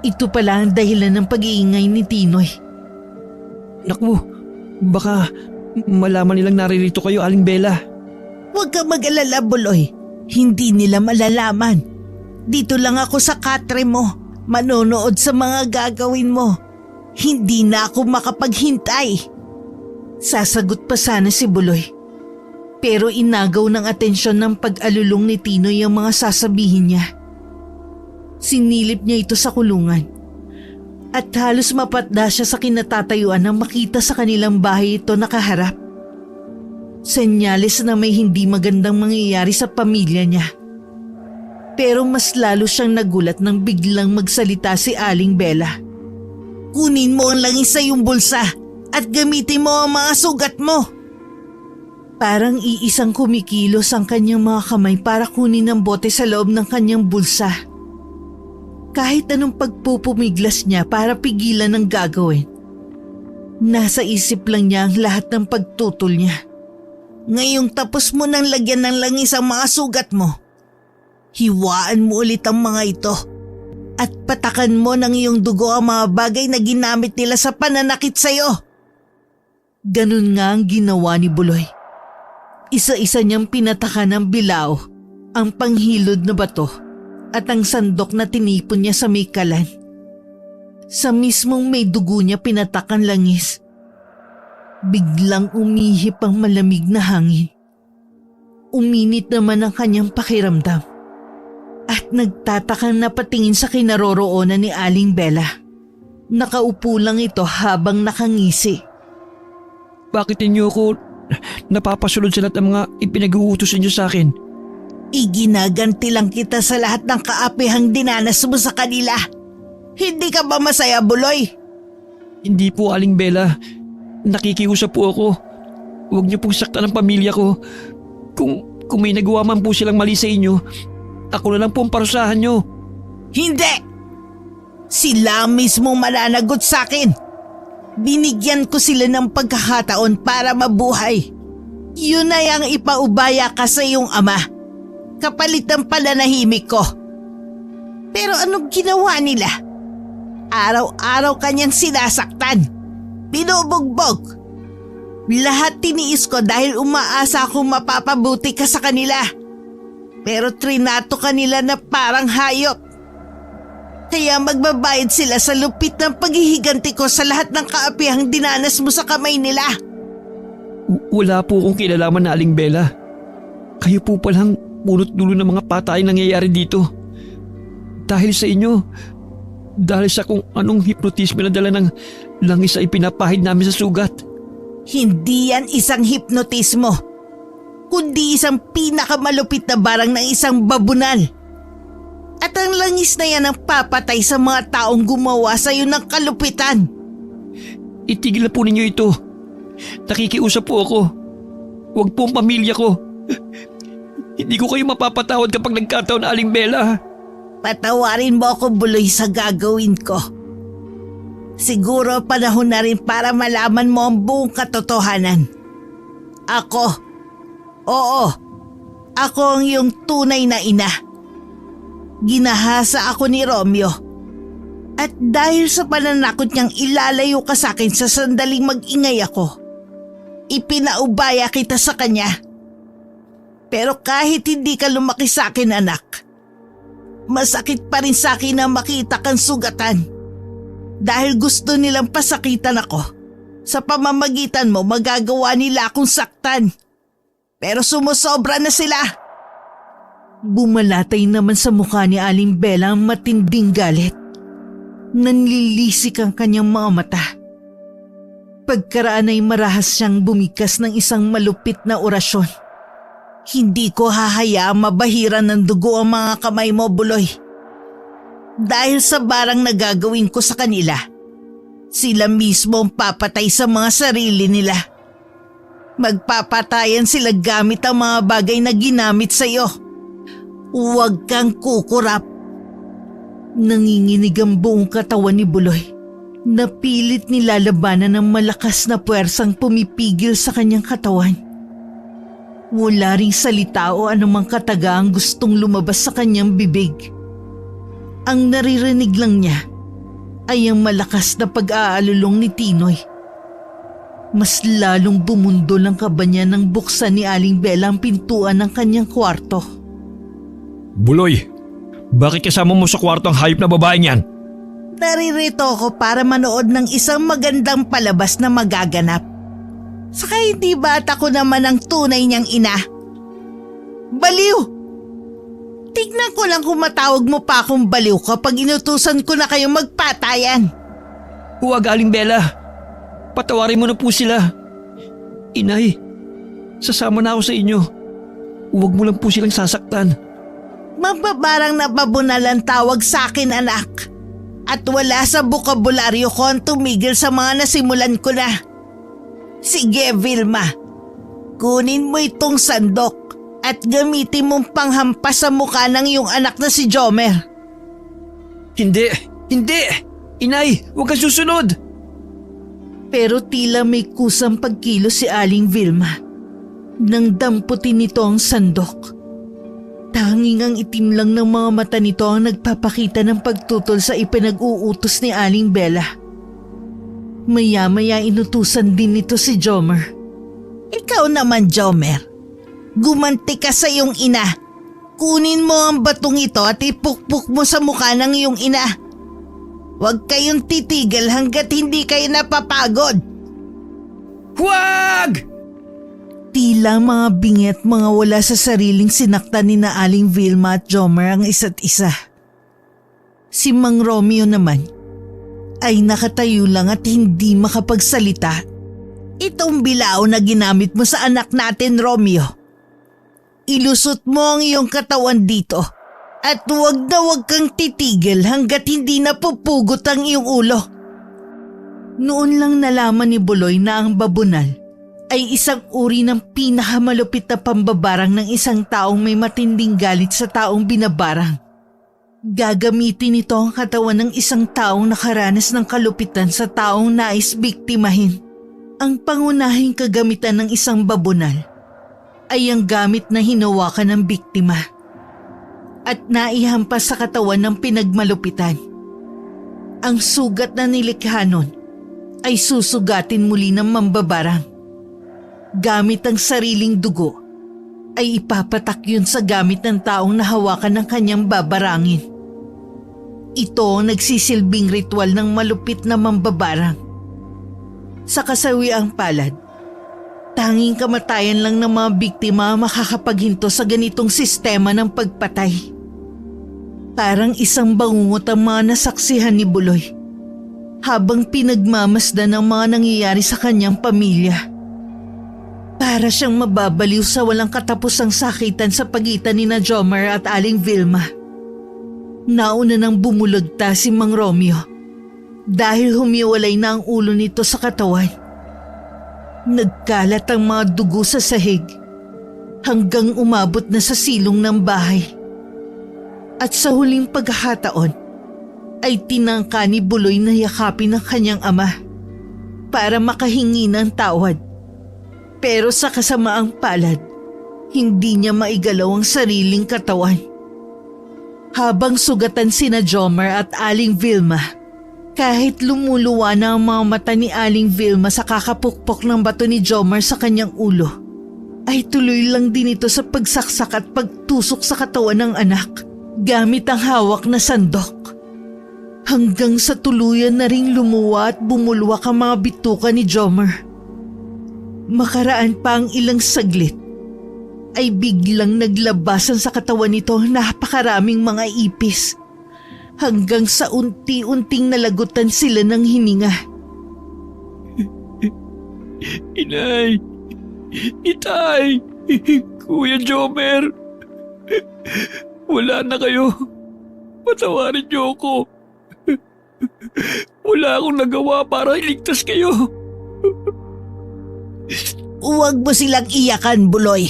Ito pala ang dahilan ng pag-iingay ni Tinoy. Naku, baka malaman nilang naririto kayo, Aling Bella. Huwag ka mag-alala, Buloy. Hindi nila malalaman. Dito lang ako sa katre mo, manonood sa mga gagawin mo. Hindi na ako makapaghintay. Sasagot pa sana si Buloy. Pero inagaw ng atensyon ng pag-alulong ni Tinoy ang mga sasabihin niya. Sinilip niya ito sa kulungan. At halos mapatda siya sa kinatatayuan nang makita sa kanilang bahay ito nakaharap. Senyales na may hindi magandang mangyayari sa pamilya niya. Pero mas lalo siyang nagulat nang biglang magsalita si Aling Bella. Kunin mo ang langis sa iyong bulsa at gamitin mo ang mga sugat mo. Parang iisang kumikilos ang kanyang mga kamay para kunin ang bote sa loob ng kanyang bulsa. Kahit anong pagpupumiglas niya para pigilan ang gagawin, nasa isip lang niya ang lahat ng pagtutol niya. Ngayong tapos mo nang lagyan ng langis ang mga sugat mo, hiwaan mo ulit ang mga ito at patakan mo ng iyong dugo ang mga bagay na ginamit nila sa pananakit sa'yo. Ganun nga ang ginawa ni Buloy. Isa-isa niyang pinatakan ng bilao ang panghilod na bato at ang sandok na tinipon niya sa may kalan. Sa mismong may dugo niya pinatakan langis. Biglang umihip ang malamig na hangin. Uminit naman ang kanyang pakiramdam at nagtatakang napatingin sa kinaroroonan ni Aling Bella. Nakaupo lang ito habang nakangisi. Bakit ninyo ako napapasunod sa lahat ng mga ipinag-uutos niyo sa akin? Iginaganti lang kita sa lahat ng kaapihang dinanas mo sa kanila. Hindi ka ba masaya, Buloy? Hindi po, Aling Bella. Nakikiusap po ako. Huwag niyo pong saktan ang pamilya ko. Kung may nagawa man po silang mali sa inyo, ako na lang po ang parusahan niyo. Hindi! Sila mismo mananagot sa akin. Binigyan ko sila ng pagkakataon para mabuhay. Yun ay ang ipaubaya ka sa iyong ama. Kapalit ng pananahimik ko. Pero anong ginawa nila? Araw-araw kanyang sinasaktan. Binubugbog. Lahat tiniis ko dahil umaasa akong mapapabuti ka sa kanila. Pero trinato kanila na parang hayop. Kaya magbabayad sila sa lupit ng paghihiganti ko sa lahat ng kaapihang dinanas mo sa kamay nila. Wala po akong kinalaman na, Aling Bella. Kayo po palang punot dulo ng mga patay nangyayari dito. Dahil sa inyo, dahil sa kung anong hipnotismo na dala ng langis ay pinapahid namin sa sugat. Hindi yan isang hipnotismo, kundi isang pinakamalupit na barang ng isang babunal. At ang langis na yan ang papatay sa mga taong gumawa sa iyo ng kalupitan. Itigil na po ninyo ito. Nakikiusap po ako. Huwag po ang pamilya ko. Hindi ko kayo mapapatawad kapag nagkataon, Aling Bella. Patawarin mo ako, Buloy, sa gagawin ko. Siguro panahon na rin para malaman mo ang buong katotohanan. Ako ang iyong tunay na ina. Ginahasa ako ni Romeo. At dahil sa pananakot niyang ilalayo ka sa akin sa sandaling mag-ingay ako, ipinaubaya kita sa kanya. Pero kahit hindi ka lumaki sa akin, anak, masakit pa rin sa akin na makita kang sugatan. Dahil gusto nilang pasakitan ako. Sa pamamagitan mo, magagawa nila akong saktan. Pero sumusobra na sila. Bumalatay naman sa mukha ni Aling Bella ang matinding galit. Nanlilisik ang kanyang mga mata. Pagkaraan ay marahas siyang bumikas ng isang malupit na orasyon. Hindi ko hahayaang mabahiran ng dugo ang mga kamay mo, Buloy. Dahil sa barang na gagawin ko sa kanila, sila mismo ang papatay sa mga sarili nila. Magpapatayan sila gamit ang mga bagay na ginamit sa iyo. Huwag kang kukurap. Nanginginig ang buong katawan ni Buloy. Napilit nilalabanan ng malakas na puwersang pumipigil sa kanyang katawan. Wala ring salita o anumang kataga ang gustong lumabas sa kanyang bibig. Ang naririnig lang niya ay ang malakas na pag-aalulong ni Tinoy. Mas lalong bumundol ang kaba niya nang buksan ni Aling Bella ang pintuan ng kanyang kwarto. Buloy, bakit kasama mo sa kwarto ang hayop na babaeng yan? Naririto ako para manood ng isang magandang palabas na magaganap. Saka hindi ba't ako naman ang tunay niyang ina? Baliw! Tignan ko lang kung matawag mo pa akong baliw kapag inutusan ko na kayong magpatayan. Huwag, Aling Bella. Patawarin mo na po sila. Inay, sasama na ako sa inyo. Huwag mo lang po silang sasaktan. Mababarang nababunal ang tawag sa akin, anak. At wala sa bukabularyo ko ang tumigil sa mga nasimulan ko na. Sige, Vilma. Kunin mo itong sandok at gamitin mong panghampas sa mukha ng iyong anak na si Jomer. Hindi! Hindi! Inay, huwag kang susunod! Pero tila may kusang pagkilos si Aling Vilma. Nang damputin nito ang sandok. Tanging ang itim lang ng mga mata nito ang nagpapakita ng pagtutol sa ipinag-uutos ni Aling Bella. Maya-maya inutusan din nito si Jomer. Ikaw naman, Jomer. Gumanti ka sa iyong ina. Kunin mo ang batong ito at ipukpuk mo sa mukha ng iyong ina. Huwag kayong titigil hanggat hindi kayo napapagod. Huwag! Tila mga bingi at mga wala sa sariling sinaktan ni na Aling Vilma at Jomer ang isa't isa. Si Mang Romeo naman ay nakatayo lang at hindi makapagsalita. Itong bilao na ginamit mo sa anak natin, Romeo. Ilusot mo ang iyong katawan dito at huwag na huwag kang titigil hanggat hindi napupugot ang iyong ulo. Noon lang nalaman ni Buloy na ang babunal ay isang uri ng pinakamalupit na pambabarang ng isang taong may matinding galit sa taong binabarang. Gagamitin nito ang katawan ng isang taong nakaranas ng kalupitan sa taong nais biktimahin. Ang pangunahing kagamitan ng isang babunal ay ang gamit na hinawakan ng biktima at naihampas sa katawan ng pinagmalupitan. Ang sugat na nilikha nun ay susugatin muli ng mambabarang. Gamit ang sariling dugo ay ipapatak yun sa gamit ng taong nahawakan ng kanyang babarangin. Ito ang nagsisilbing ritual ng malupit na mambabarang. Sa kasawiang palad, tanging kamatayan lang ng mga biktima makakapaghinto sa ganitong sistema ng pagpatay. Parang isang bangungot ang mga nasaksihan ni Buloy habang pinagmamasdan ang mga nangyayari sa kanyang pamilya. Para siyang mababaliw sa walang katapusang sakitan sa pagitan ni na Jomer at Aling Vilma. Nauna nang bumulagta si Mang Romeo dahil humiwalay na ang ulo nito sa katawan. Nagkalat ang mga dugo sa sahig hanggang umabot na sa silong ng bahay. At sa huling pagkakataon ay tinangka ni Buloy na yakapin ang kanyang ama para makahingi ng tawad. Pero sa kasamaang palad, hindi niya maigalaw ang sariling katawan. Habang sugatan sina Jomer at Aling Vilma, kahit lumuluwa na ang mga mata ni Aling Vilma sa kakapukpok ng bato ni Jomer sa kanyang ulo, ay tuloy lang din ito sa pagsaksak at pagtusok sa katawan ng anak gamit ang hawak na sandok. Hanggang sa tuluyan na ring lumuwa at bumulwak ang mga bituka ni Jomer. Makaraan pa ang ilang saglit, ay biglang naglabasan sa katawan nito napakaraming mga ipis hanggang sa unti-unting nalagutan sila ng hininga. Inay! Itay! Kuya Jomer! Wala na kayo. Patawarin niyo ako. Wala akong nagawa para iligtas kayo. Huwag mo silang iyakan, Buloy.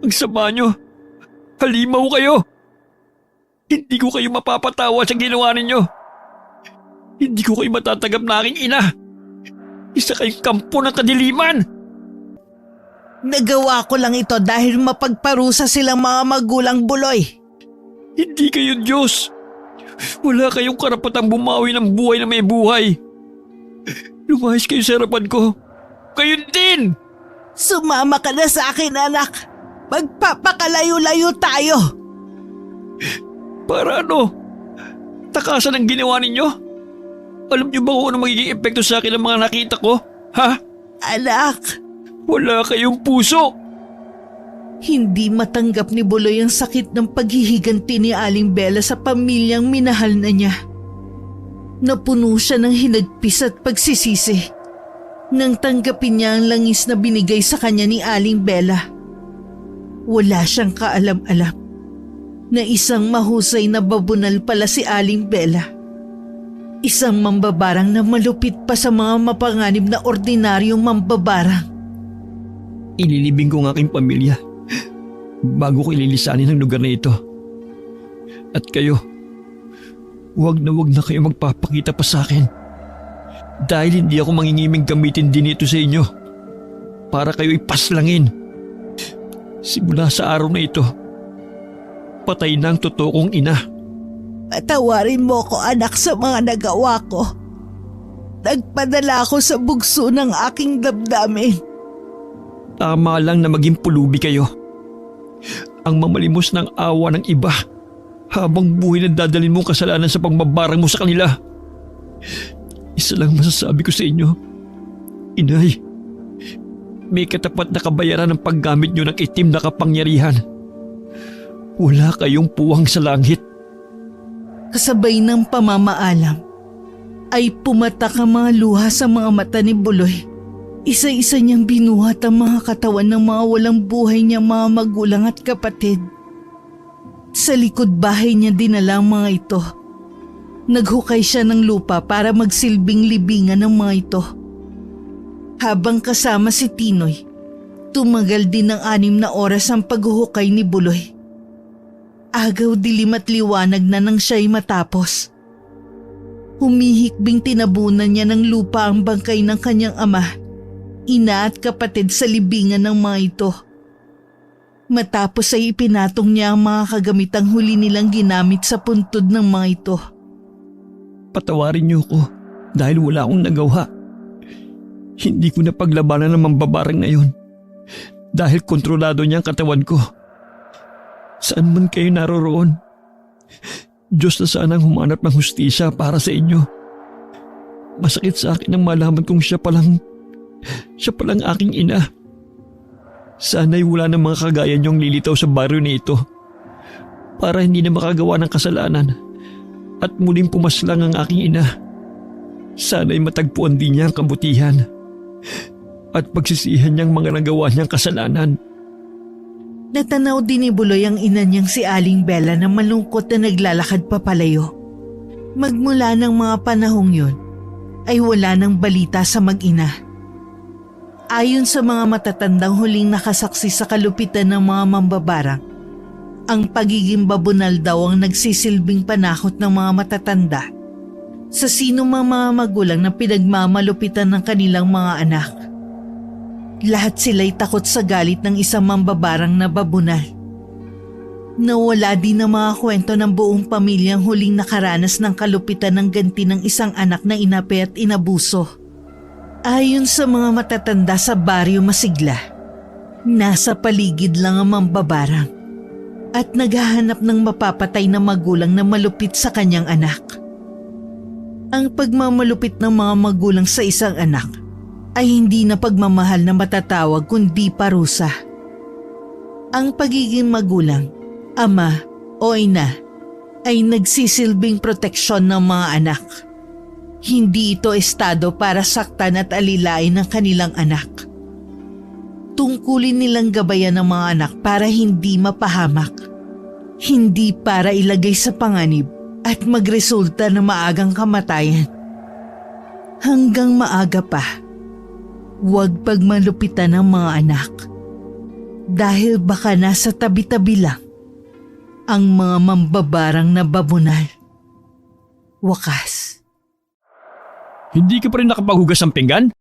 Ang sama nyo. Halimaw kayo. Hindi ko kayo mapapatawa sa ginawa ninyo. Hindi ko kayo matatanggap na aking ina. Isa kayong kampo ng kadiliman. Nagawa ko lang ito dahil mapagparusa silang mga magulang, Buloy. Hindi kayo Diyos. Wala kayong karapatang bumawi ng buhay na may buhay. Lumayas kayo sa harapan ko. Kayo din! Sumama ka na sa akin, anak. Magpapakalayo-layo tayo. Para ano? Takasan ang ginawa ninyo? Alam niyo ba kung ano magiging epekto sa akin ng mga nakita ko? Ha? Anak. Wala kayong puso. Hindi matanggap ni Buloy ang sakit ng paghihiganti ni Aling Bella sa pamilyang minahal na niya. Napuno siya ng hinagpis at pagsisisi nang tanggapin niya ang langis na binigay sa kanya ni Aling Bella. Wala siyang kaalam-alam na isang mahusay na babunal pala si Aling Bella. Isang mambabarang na malupit pa sa mga mapanganib na ordinaryong mambabarang. Ililibing ko ang aking pamilya bago ko ililisanin ang lugar na ito. At kayo, huwag na kayo magpapakita pa sa akin. Dahil hindi ako mangingiming gamitin din ito sa inyo para kayo ipaslangin. Simula sa araw na ito, patay na ang totoo kong ina. Patawarin mo ko anak sa mga nagawa ko. Nagpadala ako sa bugso ng aking damdamin. Tama lang na maging pulubi kayo. Ang mamalimos ng awa ng iba habang buhay na dadalhin mo ang kasalanan sa pagbabarang mo sa kanila. Isa lang masasabi ko sa inyo, Inay, may katapat na kabayaran ng paggamit nyo ng itim na kapangyarihan. Wala kayong puwang sa langit. Kasabay ng pamamaalam ay pumatak ang mga luha sa mga mata ni Buloy. Isa-isa niyang binuhat ang mga katawan ng mga walang buhay niyang mga magulang at kapatid. Sa likod bahay niya dinala ang mga ito. Naghukay siya ng lupa para magsilbing libingan ng mga ito. Habang kasama si Tinoy, tumagal din ng 6 na oras ang paghuhukay ni Buloy. Agaw dilim at liwanag na nang siya'y matapos. Humihikbing tinabunan niya ng lupa ang bangkay ng kanyang ama, ina at kapatid sa libingan ng mga ito. Matapos ay ipinatong niya ang mga kagamitang huli nilang ginamit sa puntod ng mga ito. Patawarin niyo ko dahil wala akong nagawa. Hindi ko na paglabanan ng mambabarang na yun dahil kontrolado niya ang katawan ko. Saan man kayo naroroon, Diyos na sanang humanap ng hustisya para sa inyo. Masakit sa akin ang malaman kong siya palang aking ina. Sana'y wala ng mga kagaya niyong lilitaw sa baryo na ito para hindi na makagawa ng kasalanan at muling pumaslang ang aking ina. Sana'y matagpuan din niya ang kabutihan at pagsisihan niyang mga nagawa niyang kasalanan. Natanaw din ni Buloy ang ina niyang si Aling Bella na malungkot na naglalakad papalayo. Magmula ng mga panahong yun, ay wala nang balita sa mag-ina. Ayon sa mga matatandang huling nakasaksi sa kalupitan ng mga mambabarang, ang pagiging babunal daw ang nagsisilbing panakot ng mga matatanda sa sino mga magulang na pinagmamalupitan ng kanilang mga anak. Lahat sila'y takot sa galit ng isang mambabarang na babunal. Nawala din ang mga kwento ng buong pamilyang huling nakaranas ng kalupitan ng ganti ng isang anak na inapi at inabuso. Ayon sa mga matatanda sa baryo Masigla, nasa paligid lang ang mambabarang at naghahanap ng mapapatay na magulang na malupit sa kanyang anak. Ang pagmamalupit ng mga magulang sa isang anak ay hindi na pagmamahal na matatawag kundi parusa. Ang pagiging magulang, ama o ina ay nagsisilbing proteksyon ng mga anak. Hindi ito estado para saktan at alilain ng kanilang anak. Tungkulin nilang gabayan ng mga anak para hindi mapahamak. Hindi para ilagay sa panganib at magresulta na maagang kamatayan. Hanggang maaga pa, huwag pagmalupitan ng mga anak dahil baka nasa tabi-tabi lang ang mga mambabarang na babunal. Wakas. Hindi ka pa rin nakapaghugas ng pinggan?